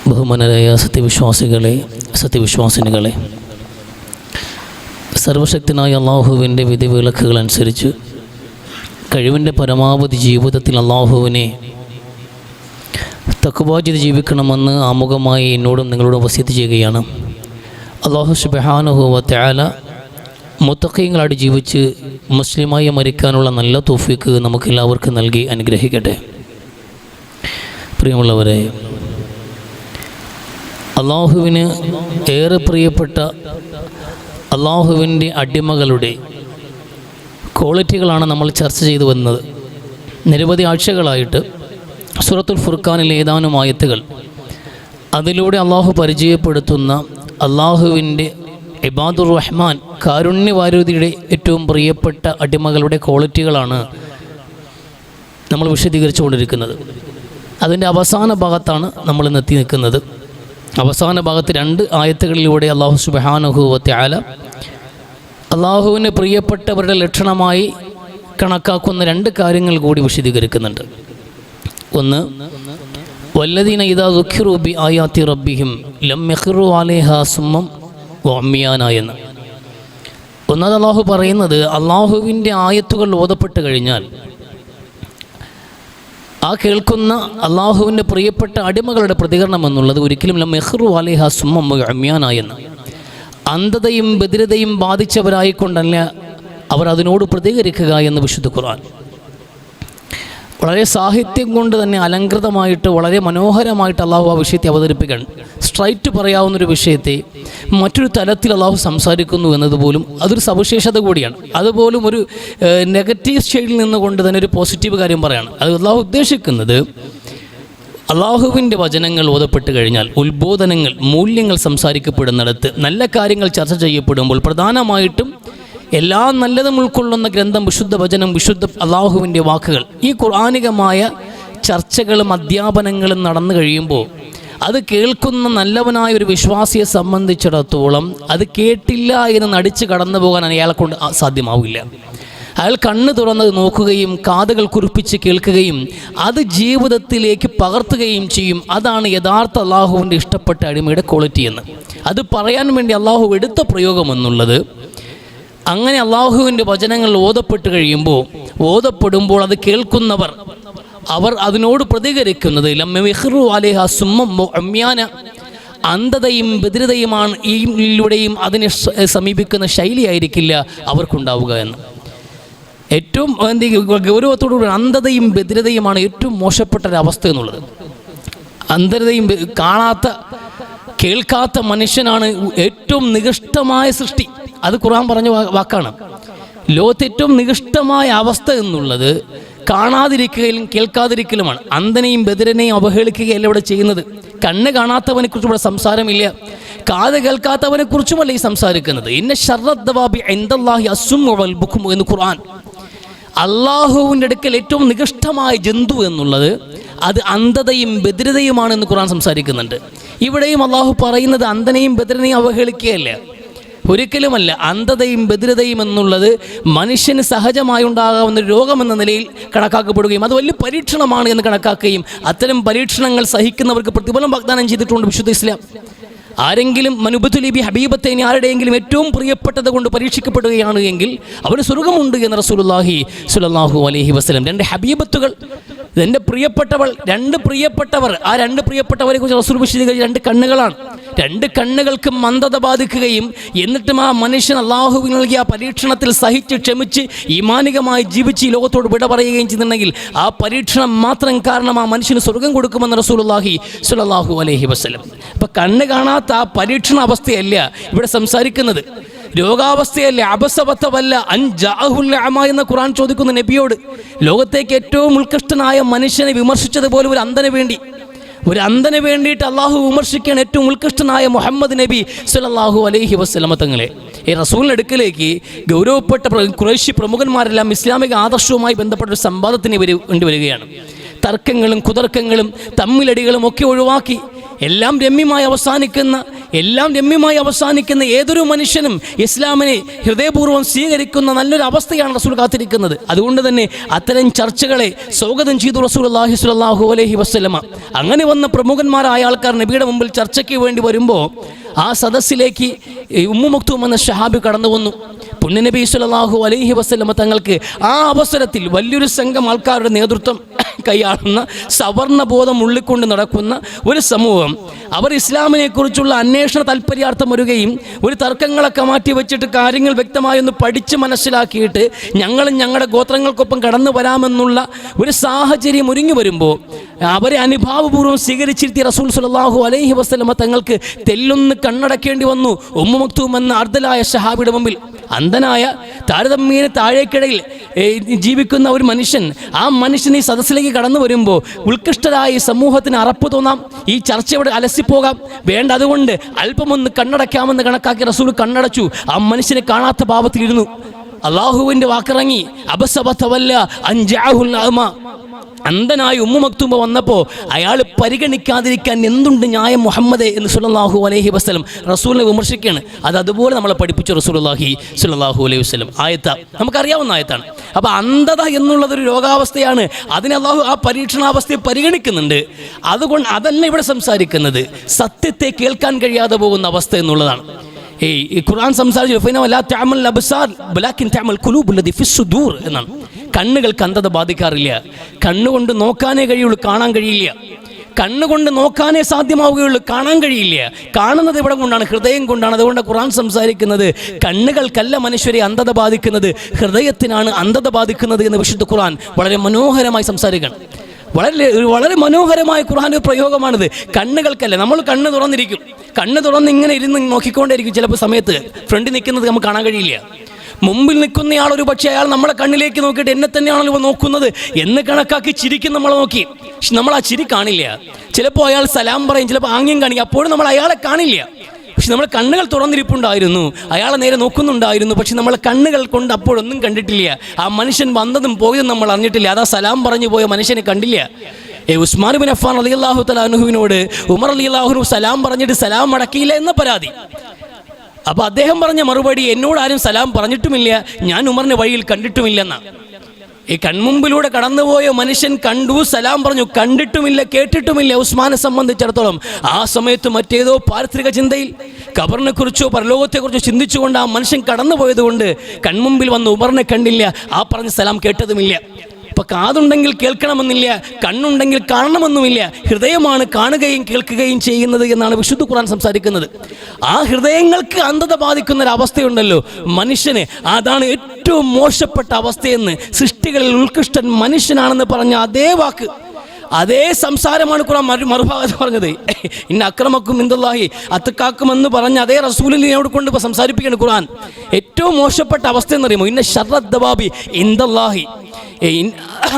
ബഹുമാനരായ സത്യവിശ്വാസിനികളെ, സർവശക്തനായ അള്ളാഹുവിൻ്റെ വിധിവിലക്കുകൾ അനുസരിച്ച് കഴിവിൻ്റെ പരമാവധി ജീവിതത്തിൽ അള്ളാഹുവിനെ തഖ്വ ചെയ്ത് ജീവിക്കണമെന്ന് ആമുഖമായി എന്നോടും നിങ്ങളോടും വസിയത്ത് ചെയ്യുകയാണ്. അള്ളാഹു സുബ്ഹാനഹു വ തആല മുത്തഖീങ്ങളായിട്ട് ജീവിച്ച് മുസ്ലിമായി മരിക്കാനുള്ള നല്ല തൗഫീക്ക് നമുക്കെല്ലാവർക്കും നൽകി അനുഗ്രഹിക്കട്ടെ. പ്രിയമുള്ളവരെ, അള്ളാഹുവിന് ഏറെ പ്രിയപ്പെട്ട അള്ളാഹുവിൻ്റെ അടിമകളുടെ ക്വാളിറ്റികളാണ് നമ്മൾ ചർച്ച ചെയ്തു വന്നത്. നിരവധി ആഴ്ചകളായിട്ട് സൂറത്തുൽ ഫുർഖാനിലെ ഏതാനും ആയത്തുകൾ, അതിലൂടെ അള്ളാഹു പരിചയപ്പെടുത്തുന്ന അള്ളാഹുവിൻ്റെ ഇബാദുർ റഹ്മാൻ കാരുണ്യവാരിധിയുടെ ഏറ്റവും പ്രിയപ്പെട്ട അടിമകളുടെ ക്വാളിറ്റികളാണ് നമ്മൾ വിശദീകരിച്ചു കൊണ്ടിരിക്കുന്നത്. അതിൻ്റെ അവസാന ഭാഗത്താണ് നമ്മൾ ഇന്ന് എത്തി നിൽക്കുന്നത്. അവസാന ഭാഗത്ത് 2 ആയത്തുകളിലൂടെ അള്ളാഹു സുബ്ഹാനഹു വ തആല അള്ളാഹുവിന് പ്രിയപ്പെട്ടവരുടെ ലക്ഷണമായി കണക്കാക്കുന്ന 2 കാര്യങ്ങൾ കൂടി വിശദീകരിക്കുന്നുണ്ട്. ഒന്ന്, വല്ലദീന ഇദാ ദുഖിറു ബി ആയാതി റബ്ബിഹിം ലം യഖിറു അലൈഹാ സുമ്മം വഅമിയാന എന്ന്. ഒന്നത് അള്ളാഹു പറയുന്നത്, അള്ളാഹുവിൻ്റെ ആയത്തുകൾ ഓതപ്പെട്ട് കഴിഞ്ഞാൽ ആ കേൾക്കുന്ന അള്ളാഹുവിൻ്റെ പ്രിയപ്പെട്ട അടിമകളുടെ പ്രതികരണം എന്നുള്ളത് ഒരിക്കലും ലം യഖിറു അലൈഹാ സുമ്മം വഅമിയാന എന്ന്, അന്ധതയും ബധിരതയും ബാധിച്ചവരായിക്കൊണ്ടല്ല അവർ അതിനോട് പ്രതികരിക്കുക എന്ന് വിശുദ്ധ ഖുർആൻ വളരെ സാഹിത്യം കൊണ്ട് തന്നെ അലങ്കൃതമായിട്ട് വളരെ മനോഹരമായിട്ട് അള്ളാഹു ആ വിഷയത്തെ അവതരിപ്പിക്കാൻ, സ്ട്രൈറ്റ് പറയാവുന്നൊരു വിഷയത്തെ മറ്റൊരു തലത്തിൽ അള്ളാഹു സംസാരിക്കുന്നു എന്നതുപോലും അതൊരു സവിശേഷത കൂടിയാണ്. അതുപോലും ഒരു നെഗറ്റീവ് സ്റ്റേഡിൽ നിന്നുകൊണ്ട് തന്നെ ഒരു പോസിറ്റീവ് കാര്യം പറയാണ്. അത് അള്ളാഹു ഉദ്ദേശിക്കുന്നത്, അള്ളാഹുവിൻ്റെ വചനങ്ങൾ ഓതപ്പെട്ട് കഴിഞ്ഞാൽ, ഉത്ബോധനങ്ങൾ, മൂല്യങ്ങൾ സംസാരിക്കപ്പെടുന്നിടത്ത്, നല്ല കാര്യങ്ങൾ ചർച്ച ചെയ്യപ്പെടുമ്പോൾ പ്രധാനമായിട്ടും എല്ലാ നല്ലതും ഉൾക്കൊള്ളുന്ന ഗ്രന്ഥം വിശുദ്ധ വചനം, വിശുദ്ധ അള്ളാഹുവിൻ്റെ വാക്കുകൾ, ഈ ഖുർആനികമായ ചർച്ചകളും അധ്യാപനങ്ങളും നടന്നു കഴിയുമ്പോൾ അത് കേൾക്കുന്ന നല്ലവനായ ഒരു വിശ്വാസിയെ സംബന്ധിച്ചിടത്തോളം അത് കേട്ടില്ല എന്ന് നടിച്ച് കടന്നു പോകാൻ അയാളെ കൊണ്ട് സാധ്യമാവില്ല. അയാൾ കണ്ണ് തുറന്നത് നോക്കുകയും കാതുകൾ കുറിപ്പിച്ച് കേൾക്കുകയും അത് ജീവിതത്തിലേക്ക് പകർത്തുകയും ചെയ്യും. അതാണ് യഥാർത്ഥ അള്ളാഹുവിൻ്റെ ഇഷ്ടപ്പെട്ട അടിമയുടെ ക്വാളിറ്റി എന്ന്. അത് പറയാൻ വേണ്ടി അള്ളാഹു എടുത്ത പ്രയോഗം എന്നുള്ളത്, അങ്ങനെ അള്ളാഹുവിൻ്റെ വചനങ്ങൾ ഓതപ്പെടുമ്പോൾ അത് കേൾക്കുന്നവർ, അവർ അതിനോട് പ്രതികരിക്കുന്നത് ലം യഖിറു അലൈഹാ സുമ്മം വഅമിയാന, അന്ധതയും ബധിരതയുമാണ് ഈയിലൂടെയും അതിനെ സമീപിക്കുന്ന ശൈലിയായിരിക്കില്ല അവർക്കുണ്ടാവുക എന്ന്. ഏറ്റവും ഗൗരവത്തോടുകൂടി അന്ധതയും ബധിരതയുമാണ് ഏറ്റവും മോശപ്പെട്ട ഒരവസ്ഥ എന്നുള്ളത്. അന്ധതയും കേൾക്കാത്ത മനുഷ്യനാണ് ഏറ്റവും നികൃഷ്ടമായ സൃഷ്ടി. അത് ഖുർആൻ പറഞ്ഞ വാക്കാണ്. ലോകത്തെ ഏറ്റവും നികൃഷ്ടമായ അവസ്ഥ എന്നുള്ളത് കാണാതിരിക്കലും കേൾക്കാതിരിക്കലുമാണ്. അന്ധനെയും ബധിരനെയും അവഹേളിക്കുകയല്ല ഇവിടെ ചെയ്യുന്നത്. കണ്ണ് കാണാത്തവനെ കുറിച്ച് ഇവിടെ സംസാരമില്ല, കാത് കേൾക്കാത്തവനെ കുറിച്ചുമല്ല ഈ സംസാരിക്കുന്നത്. ഇന്ന ശർറദ്ദവാബി ഇൻദല്ലാഹി അസ്സുമ്മു വൽ ബുക്മു എന്ന് ഖുർആൻ. അള്ളാഹുവിൻ്റെ അടുക്കൽ ഏറ്റവും നികൃഷ്ടമായ ജന്തു എന്നുള്ളത് അത് അന്ധതയും ബധിരതയുമാണെന്ന് ഖുർആൻ സംസാരിക്കുന്നുണ്ട്. ഇവിടെയും അള്ളാഹു പറയുന്നത് അന്ധനെയും ബധിരനെയും അവഹേളിക്കുകയല്ല, ഒരിക്കലുമല്ല. അന്ധതയും ബധിരതയും എന്നുള്ളത് മനുഷ്യന് സഹജമായി ഉണ്ടാകാവുന്ന രോഗമെന്ന നിലയിൽ കണക്കാക്കപ്പെടുകയും അത് വലിയ പരീക്ഷണമാണ് എന്ന് കണക്കാക്കുകയും അത്തരം പരീക്ഷണങ്ങൾ സഹിക്കുന്നവർക്ക് പ്രതിഫലം വാഗ്ദാനം ചെയ്തിട്ടുണ്ട് വിശുദ്ധ ഇസ്ലാം. ആരെങ്കിലും മനുബത്തുലിബി ഹബീബത്തേനി, ആരുടെയെങ്കിലും ഏറ്റവും പ്രിയപ്പെട്ടത് കൊണ്ട് പരീക്ഷിക്കപ്പെടുകയാണ് എങ്കിൽ അവന് സ്വർഗമുണ്ട് എന്ന് റസൂലുള്ളാഹി സ്വല്ലല്ലാഹു അലൈഹി വസല്ലം. 2 ഹബീബത്തുകൾ, എൻ്റെ പ്രിയപ്പെട്ടവൾ, 2 പ്രിയപ്പെട്ടവർ, ആ 2 പ്രിയപ്പെട്ടവരെ കുറിച്ച് റസൂൽ വിശദീകരിച്ച 2 കണ്ണുകളാണ്. 2 കണ്ണുകൾക്കും മന്ദത ബാധിക്കുകയും എന്നിട്ടും ആ മനുഷ്യൻ അള്ളാഹുവിന് നൽകിയ ആ പരീക്ഷണത്തിൽ സഹിച്ച് ക്ഷമിച്ച് ഈമാനികമായി ജീവിച്ച് ഈ ലോകത്തോട് വിട പറയുകയും ചെയ്യുന്നുണ്ടെങ്കിൽ ആ പരീക്ഷണം മാത്രം കാരണം ആ മനുഷ്യന് സ്വർഗം കൊടുക്കുമെന്ന് റസൂലുള്ളാഹി സ്വല്ലല്ലാഹു അലൈഹി വസല്ലം. അപ്പം കണ്ണ് കാണാത്ത ആ പരീക്ഷണ അവസ്ഥയല്ല ഇവിടെ സംസാരിക്കുന്നത്, രോഗാവസ്ഥയല്ല, അബസവത്തവല്ല. അൻജഅഹുൽ അഅമ എന്ന ഖുർആൻ ചോദിക്കുന്ന നബിയോട്, ലോകത്തേക്ക് ഏറ്റവും ഉത്കൃഷ്ടനായ മനുഷ്യനെ വിമർശിച്ചതുപോലെ ഒരു അന്ധന് വേണ്ടിയിട്ട് അള്ളാഹു വിമർശിക്കാൻ ഏറ്റവും ഉത്കൃഷ്ടനായ മുഹമ്മദ് നബി സ്വല്ലല്ലാഹു അലൈഹി വസല്ലമ തങ്ങളെ ഈ റസൂലിൻ്റെ അടുക്കലേക്ക് ഗൗരവപ്പെട്ട ഖുറൈശി പ്രമുഖന്മാരെല്ലാം ഇസ്ലാമിക ആദർശവുമായി ബന്ധപ്പെട്ട ഒരു സംവാദത്തിന് വേണ്ടി വരികയാണ്. തർക്കങ്ങളും കുതർക്കങ്ങളും തമ്മിലടികളും ഒക്കെ ഒഴിവാക്കി എല്ലാം രമ്യമായി അവസാനിക്കുന്ന എല്ലാം രമ്യമായി അവസാനിക്കുന്ന ഏതൊരു മനുഷ്യനും ഇസ്ലാമിനെ ഹൃദയപൂർവ്വം സ്വീകരിക്കുന്ന നല്ലൊരു അവസ്ഥയാണ് റസൂൽ കാത്തിരിക്കുന്നത്. അതുകൊണ്ട് തന്നെ അത്തരം ചർച്ചകളെ സ്വാഗതം ചെയ്തു റസൂലുള്ളാഹി സ്വല്ലല്ലാഹു അലൈഹി വസല്ലമ. അങ്ങനെ വന്ന പ്രമുഖന്മാരായ ആൾക്കാർ നബിയുടെ മുമ്പിൽ ചർച്ചയ്ക്ക് വേണ്ടി വരുമ്പോൾ ആ സദസ്സിലേക്ക് ഉമ്മു മക്തൂം എന്ന ശഹാബി കടന്നു വന്നു. പുണ്യനബി സ്വല്ലല്ലാഹു അലൈഹി വസല്ലമ തങ്ങൾക്ക് ആ അവസരത്തിൽ വലിയൊരു സംഘം ആൾക്കാരുടെ നേതൃത്വം കൈയാളുന്ന സവർണ ബോധം ഉള്ളിക്കൊണ്ട് നടക്കുന്ന ഒരു സമൂഹം, അവർ ഇസ്ലാമിനെ കുറിച്ചുള്ള അന്വേഷണ താല്പര്യാർത്ഥം വരികയും ഒരു തർക്കങ്ങളൊക്കെ മാറ്റി വെച്ചിട്ട് കാര്യങ്ങൾ വ്യക്തമായി ഒന്ന് പഠിച്ച് മനസ്സിലാക്കിയിട്ട് ഞങ്ങളും ഞങ്ങളുടെ ഗോത്രങ്ങൾക്കൊപ്പം കടന്നു വരാമെന്നുള്ള ഒരു സാഹചര്യം ഒരുങ്ങി വരുമ്പോൾ അവരെ അനുഭാവപൂർവ്വം സ്വീകരിച്ചിരുത്തിയ റസൂൽ സ്വല്ലല്ലാഹു അലൈഹി വസല്ലമ തങ്ങൾക്ക് തെല്ലൊന്ന് കണ്ണടക്കേണ്ടി വന്നു. ഉമ്മു മക്തൂം എന്ന അർദ്ധലായ ശഹാബിയുടെ മുമ്പിൽ. അന്ധനായ താരതമ്യേന താഴേക്കിടയിൽ ജീവിക്കുന്ന ഒരു മനുഷ്യൻ, ആ മനുഷ്യൻ ഈ സദസ്സിലേക്ക് കടന്നു വരുമ്പോൾ ഉത്കൃഷ്ടരായ ഈ സമൂഹത്തിന് അറപ്പ് തോന്നാം, ഈ ചർച്ചയോടെ അലസിപ്പോകാം. വേണ്ട, അതുകൊണ്ട് അല്പമൊന്ന് കണ്ണടയ്ക്കാമെന്ന് കണക്കാക്കി റസൂൽ കണ്ണടച്ചു. ആ മനുഷ്യനെ കാണാത്ത ഭാവത്തിലിരുന്നു. അള്ളാഹുവിൻ്റെ വാക്കിറങ്ങി, അബസബതവല്ല അൻജഅഹുൽ അഅമ. അന്ധനായ ഉമ്മു മക്തൂം വന്നപ്പോൾ അയാൾ പരിഗണിക്കാതിരിക്കാൻ എന്തുണ്ട് ന്യായം മുഹമ്മദേ എന്ന് സ്വല്ലല്ലാഹു അലൈഹി വസല്ലം റസൂലിനെ വിമർശിക്കുകയാണ്. അതുപോലെ നമ്മളെ പഠിപ്പിച്ചു റസൂലുള്ളാഹി സ്വല്ലല്ലാഹു അലൈഹി വസല്ലം. ആയത്ത നമുക്കറിയാവുന്ന ആയത്താണ്. അപ്പോൾ അന്ധത എന്നുള്ളതൊരു രോഗാവസ്ഥയാണ്. അതിനെ അള്ളാഹു ആ പരീക്ഷണാവസ്ഥയെ പരിഗണിക്കുന്നുണ്ട്. അതുകൊണ്ട് അതല്ല ഇവിടെ സംസാരിക്കുന്നത്, സത്യത്തെ കേൾക്കാൻ കഴിയാതെ പോകുന്ന അവസ്ഥ എന്നുള്ളതാണ്. ഈ ഖുർആൻ സംസാരിച്ചു എന്നാണ്. കണ്ണുകൾക്ക് അന്ധത ബാധിക്കാറില്ല. കണ്ണുകൊണ്ട് നോക്കാനേ കഴിയുള്ളൂ, കാണാൻ കഴിയില്ല. കണ്ണുകൊണ്ട് നോക്കാനേ സാധ്യമാവുകയുള്ളൂ, കാണാൻ കഴിയില്ല. കാണുന്നത് ഇവിടെ കൊണ്ടാണ്, ഹൃദയം കൊണ്ടാണ്. അതുകൊണ്ട് ഖുർആൻ സംസാരിക്കുന്നത് കണ്ണുകൾക്കല്ല മനുഷ്യരെ അന്ധത ബാധിക്കുന്നത്, ഹൃദയത്തിനാണ് അന്ധത ബാധിക്കുന്നത് എന്ന് വിശുദ്ധ ഖുർആൻ വളരെ മനോഹരമായി സംസാരിക്കണം. വളരെ മനോഹരമായ ഖുർആന്റെ പ്രയോഗമാണിത്. കണ്ണുകൾക്കല്ല. നമ്മൾ കണ്ണ് തുറന്നിരിക്കും, കണ്ണ് തുറന്ന് ഇങ്ങനെ ഇരുന്ന് നോക്കിക്കൊണ്ടേയിരിക്കും. ചിലപ്പോൾ സമയത്ത് ഫ്രണ്ടിൽ നിൽക്കുന്നത് നമുക്ക് കാണാൻ കഴിയില്ല. മുമ്പിൽ നിൽക്കുന്നയാൾ ഒരു പക്ഷേ അയാൾ നമ്മളെ കണ്ണിലേക്ക് നോക്കിയിട്ട് എന്നെ തന്നെയാണല്ലോ ഇവ നോക്കുന്നത് എന്ന് കണക്കാക്കി ചിരിക്കും നമ്മളെ നോക്കി. പക്ഷെ നമ്മൾ ആ ചിരി കാണില്ല. ചിലപ്പോൾ അയാൾ സലാം പറയും, ചിലപ്പോൾ ആംഗ്യം കാണിക്കും, അപ്പോഴും നമ്മൾ അയാളെ കാണില്ല. പക്ഷെ നമ്മൾ കണ്ണുകൾ തുറന്നിരിപ്പുണ്ടായിരുന്നു, അയാളെ നേരെ നോക്കുന്നുണ്ടായിരുന്നു. പക്ഷെ നമ്മളെ കണ്ണുകൾ കൊണ്ട് അപ്പോഴൊന്നും കണ്ടിട്ടില്ല. ആ മനുഷ്യൻ വന്നതും പോയതും നമ്മൾ അറിഞ്ഞിട്ടില്ല. അതാ സലാം പറഞ്ഞു പോയ മനുഷ്യനെ കണ്ടില്ല. ഉസ്മാൻ ബിൻ അഫ്ഫാൻ റളിയല്ലാഹു തആല അൻഹുവിനോട് ഉമർ റളിയല്ലാഹു അൻഹു സലാം പറഞ്ഞിട്ട് സലാം മടക്കിയില്ല എന്ന പരാതി. അപ്പോൾ അദ്ദേഹം പറഞ്ഞ മറുപടി, എന്നോട് ആരും സലാം പറഞ്ഞിട്ടുമില്ല, ഞാൻ ഉമറിനെ വഴിയിൽ കണ്ടിട്ടുമില്ലെന്നാണ്. ഈ കൺമുമ്പിലൂടെ കടന്നുപോയ മനുഷ്യൻ കണ്ടു, സലാം പറഞ്ഞു, കണ്ടിട്ടുമില്ല, കേട്ടിട്ടുമില്ല. ഉസ്മാനെ സംബന്ധിച്ചിടത്തോളം ആ സമയത്ത് മറ്റേതോ പാരിത്രിക ചിന്തയിൽ ഖബറിനെ കുറിച്ചോ പരലോകത്തെക്കുറിച്ചോ ചിന്തിച്ചുകൊണ്ട് ആ മനുഷ്യൻ കടന്നുപോയതുകൊണ്ട് കൺമുമ്പിൽ വന്ന് ഉമറിനെ കണ്ടില്ല, ആ പറഞ്ഞ സലാം കേട്ടതുമില്ല. അപ്പം കാതുണ്ടെങ്കിൽ കേൾക്കണമെന്നില്ല, കണ്ണുണ്ടെങ്കിൽ കാണണമെന്നുമില്ല. ഹൃദയമാണ് കാണുകയും കേൾക്കുകയും ചെയ്യുന്നത് എന്നാണ് വിശുദ്ധ ഖുർആൻ സംസാരിക്കുന്നത്. ആ ഹൃദയങ്ങൾക്ക് അന്ധത ബാധിക്കുന്ന ഒരു അവസ്ഥയുണ്ടല്ലോ മനുഷ്യന്, അതാണ് ഏറ്റവും മോശപ്പെട്ട അവസ്ഥയെന്ന് സൃഷ്ടികളിൽ ഉത്കൃഷ്ടൻ മനുഷ്യനാണെന്ന് പറഞ്ഞ അതേ വാക്ക്, അതേ സംസാരമാണ് ഖുർആൻ മറുഭാഗത്ത് പറഞ്ഞത്. ഇന്ന അക്രമക്കും ഇൻദല്ലാഹി അത്ഖാക്കുമെന്ന് പറഞ്ഞ അതേ റസൂലിനോട് കൊണ്ട് ഇപ്പോൾ സംസാരിപ്പിക്കുകയാണ് ഖുർആൻ. ഏറ്റവും മോശപ്പെട്ട അവസ്ഥ എന്നറിയുമോ? ഇന്ന ശർറദ്ദവാബി ഇൻദല്ലാഹി,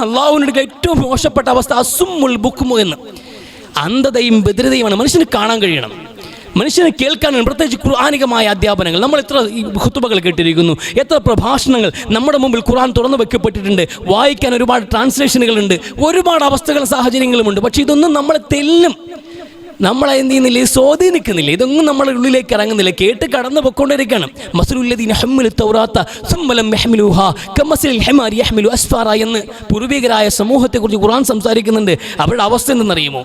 അള്ളാഹുവിൻ്റെ ഏറ്റവും മോശപ്പെട്ട അവസ്ഥ അസുമ്മുൽ ബുക്മു എന്ന്. അന്ധതയും ബധിരതയുമാണ്. മനുഷ്യന് കാണാൻ കഴിയണം, മനുഷ്യനെ കേൾക്കാനാണ്. പ്രത്യേകിച്ച് ഖുർആനികമായ അധ്യാപനങ്ങൾ നമ്മൾ എത്ര ഖുതുബകൾ കേട്ടിരിക്കുന്നു, എത്ര പ്രഭാഷണങ്ങൾ നമ്മുടെ മുമ്പിൽ ഖുർആൻ തുറന്നു വെക്കപ്പെട്ടിട്ടുണ്ട്. വായിക്കാൻ ഒരുപാട് ട്രാൻസ്ലേഷനുകളുണ്ട്, ഒരുപാട് അവസ്ഥകളും സാഹചര്യങ്ങളുമുണ്ട്. പക്ഷേ ഇതൊന്നും നമ്മളെ തെല്ലും നമ്മളെ എന്ത് ചെയ്യുന്നില്ല, സ്വാധീനിക്കുന്നില്ല. ഇതൊന്നും നമ്മുടെ ഉള്ളിലേക്ക് ഇറങ്ങുന്നില്ല. കേട്ട് കടന്നു പൊയ്ക്കൊണ്ടിരിക്കുകയാണ്. മസ്ലുല്ലദീന ഹമ്മലു തൗറാത്ത സുമ്മ ലം യഹ്മിലുഹാ കമസ്ലിൽ ഹിമാരി യഹ്മിലു അസ്ഫാറ എന്ന് പൂർവികരായ സമൂഹത്തെക്കുറിച്ച് ഖുർആൻ സംസാരിക്കുന്നുണ്ട്. അവരുടെ അവസ്ഥ എന്തെന്നറിയുമോ?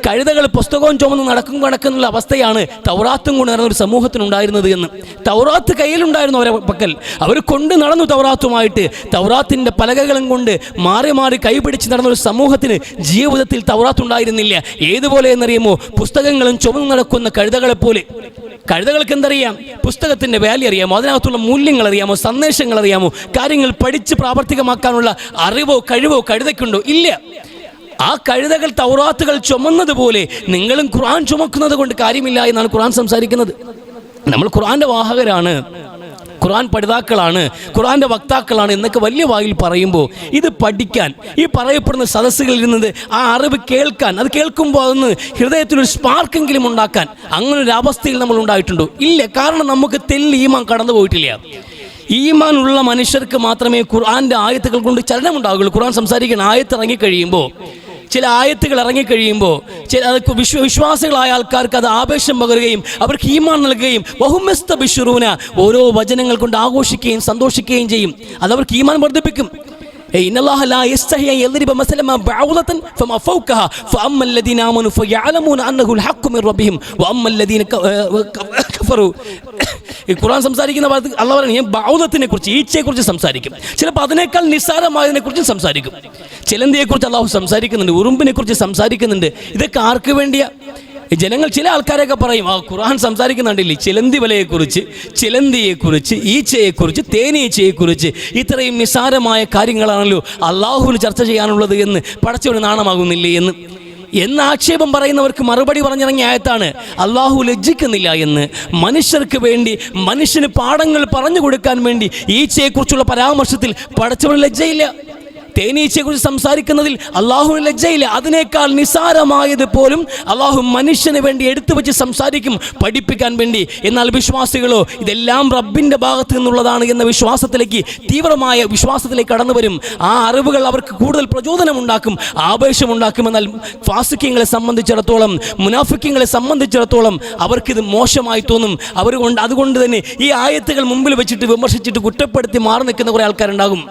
കഴുതകൾ പുസ്തകവും ചുമന്ന് നടക്കും കണക്കെന്നുള്ള അവസ്ഥയാണ് തൗറാത്തും കൊണ്ട് നടന്ന ഒരു സമൂഹത്തിനുണ്ടായിരുന്നത് എന്ന്. തൗറാത്ത് കയ്യിലുണ്ടായിരുന്നു അവരെ പക്കൽ. അവർ കൊണ്ട് നടന്നു തൗറാത്തുമായിട്ട്. തൗറാത്തിൻ്റെ പലകകളും കൊണ്ട് മാറി മാറി കൈപിടിച്ച് നടന്ന ഒരു സമൂഹത്തിന് ജീവിതത്തിൽ തൗറാത്ത് ഉണ്ടായിരുന്നില്ല. ഏതുപോലെ എന്നറിയുമോ? പുസ്തകങ്ങളും ചുമന്ന് നടക്കുന്ന കഴുതകളെപ്പോലെ. കഴുതകൾക്ക് എന്തറിയാം? പുസ്തകത്തിൻ്റെ വാല്യൂ അറിയാമോ? അതിനകത്തുള്ള മൂല്യങ്ങൾ അറിയാമോ? സന്ദേശങ്ങൾ അറിയാമോ? കാര്യങ്ങൾ പഠിച്ച് പ്രാവർത്തികമാക്കാനുള്ള അറിവോ കഴിവോ കഴുതയ്ക്കുണ്ടോ? ഇല്ല. ആ കഴുതകൾ തൗറാത്തുകൾ ചുമന്നതുപോലെ നിങ്ങളും ഖുർആൻ ചുമക്കുന്നത് കൊണ്ട് കാര്യമില്ല എന്നാണ് ഖുർആൻ സംസാരിക്കുന്നത്. നമ്മൾ ഖുർആന്റെ വാഹകരാണ്, ഖുർആൻ പഠിതാക്കളാണ്, ഖുർആന്റെ വക്താക്കളാണ് എന്നൊക്കെ വലിയ വായിൽ പറയുമ്പോൾ ഇത് പഠിക്കാൻ, ഈ പറയപ്പെടുന്ന സദസ്സുകളിൽ ഇരുന്നത് ആ അറിവ് കേൾക്കാൻ, അത് കേൾക്കുമ്പോൾ അതൊന്ന് ഹൃദയത്തിലൊരു സ്പാർക്കെങ്കിലും ഉണ്ടാക്കാൻ, അങ്ങനൊരു അവസ്ഥയിൽ നമ്മൾ ഉണ്ടായിട്ടുണ്ടോ? ഇല്ല. കാരണം നമുക്ക് തെല്ല് ഈമാൻ കടന്നു പോയിട്ടില്ല. ഈമാൻ ഉള്ള മനുഷ്യർക്ക് മാത്രമേ ഖുർആന്റെ ആയത്തുകൾ കൊണ്ട് ചലനമുണ്ടാവുകയുള്ളൂ. ഖുർആൻ സംസാരിക്കുന്ന ആയത്ത് ഇറങ്ങിക്കഴിയുമ്പോൾ ചില ആയത്തുകൾ ഇറങ്ങിക്കഴിയുമ്പോൾ അത് വിശ്വാസികളായ ആൾക്കാർക്ക് അത് ആവേശം പകരുകയും അവർക്ക് ഈമാൻ നൽകുകയും വഹുമസ്തബിശ്റൂന ഓരോ വചനങ്ങൾ കൊണ്ട് ആഘോഷിക്കുകയും സന്തോഷിക്കുകയും ചെയ്യും. അതവർക്ക് ഈമാൻ വർദ്ധിപ്പിക്കും. ഇന്നല്ലാഹ ലാ യസ്തഹി അൻ യദ്രിബ മസലൻ ബഅഉദതൻ ഫമാ ഫൗകഹ ഫഅമ്മൽ ലദീന ആമനു ഫയഅലമൂന അന്നഹുൽ ഹഖ്ഖു മിർ റബ്ബിഹിം വഅമ്മൽ ലദീന കഫറു. ഈ ഖുർആൻ സംസാരിക്കുന്ന ഭാഗത്ത് അല്ലാഹു പറയുന്നത് ബഅഉദത്തിനെ കുറിച്ച്, ഈച്ചയെ കുറിച്ച് സംസാരിക്കും. ചിലപ്പോൾ അതിനേക്കാൾ നിസ്സാരമായതിനെ കുറിച്ച് സംസാരിക്കും. ചിലന്തിയെ കുറിച്ച് അല്ലാഹു സംസാരിക്കുന്നുണ്ട്, ഉറുമ്പിനെ കുറിച്ച് സംസാരിക്കുന്നുണ്ട്. ഇതൊക്കെ ആർക്ക് വേണ്ടിയാ? ജനങ്ങൾ ചില ആൾക്കാരൊക്കെ പറയും ഖുർആൻ സംസാരിക്കുന്നുണ്ടില്ലേ ചിലന്തി വലയെക്കുറിച്ച്, ചിലന്തിയെക്കുറിച്ച്, ഈച്ചയെക്കുറിച്ച്, തേനീച്ചയെക്കുറിച്ച്. ഇത്രയും നിസ്സാരമായ കാര്യങ്ങളാണല്ലോ അള്ളാഹുവിന് ചർച്ച ചെയ്യാനുള്ളത് എന്ന് പടച്ചവന് നാണമാകുന്നില്ലേ എന്ന് ആക്ഷേപം പറയുന്നവർക്ക് മറുപടി പറഞ്ഞിറങ്ങിയ ആയത്താണ് അള്ളാഹു ലജ്ജിക്കുന്നില്ല എന്ന്. മനുഷ്യർക്ക് വേണ്ടി, മനുഷ്യന് പാഠങ്ങൾ പറഞ്ഞു കൊടുക്കാൻ വേണ്ടി ഈച്ചയെക്കുറിച്ചുള്ള പരാമർശത്തിൽ പടച്ചവന് ലജ്ജയില്ല. തേനീച്ചയെക്കുറിച്ച് സംസാരിക്കുന്നതിൽ അള്ളാഹുവിന് ലജ്ജയില്ല. അതിനേക്കാൾ നിസാരമായത് പോലും അള്ളാഹു മനുഷ്യന് വേണ്ടി എടുത്തു വെച്ച് സംസാരിക്കും, പഠിപ്പിക്കാൻ വേണ്ടി. എന്നാൽ വിശ്വാസികളോ ഇതെല്ലാം റബ്ബിൻ്റെ ഭാഗത്ത് നിന്നുള്ളതാണ് എന്ന വിശ്വാസത്തിലേക്ക്, തീവ്രമായ വിശ്വാസത്തിലേക്ക് കടന്നു വരും. ആ അറിവുകൾ അവർക്ക് കൂടുതൽ പ്രചോദനമുണ്ടാക്കും, ആവേശമുണ്ടാക്കും. എന്നാൽ ഫാസിഖ്യങ്ങളെ സംബന്ധിച്ചിടത്തോളം, മുനാഫിഖ്യങ്ങളെ സംബന്ധിച്ചിടത്തോളം അവർക്കിത് മോശമായി തോന്നും. അതുകൊണ്ട് തന്നെ ഈ ആയത്തുകൾ മുമ്പിൽ വെച്ചിട്ട് വിമർശിച്ചിട്ട് കുറ്റപ്പെടുത്തി മാറി നിൽക്കുന്ന കുറേ ആൾക്കാരുണ്ടാകും.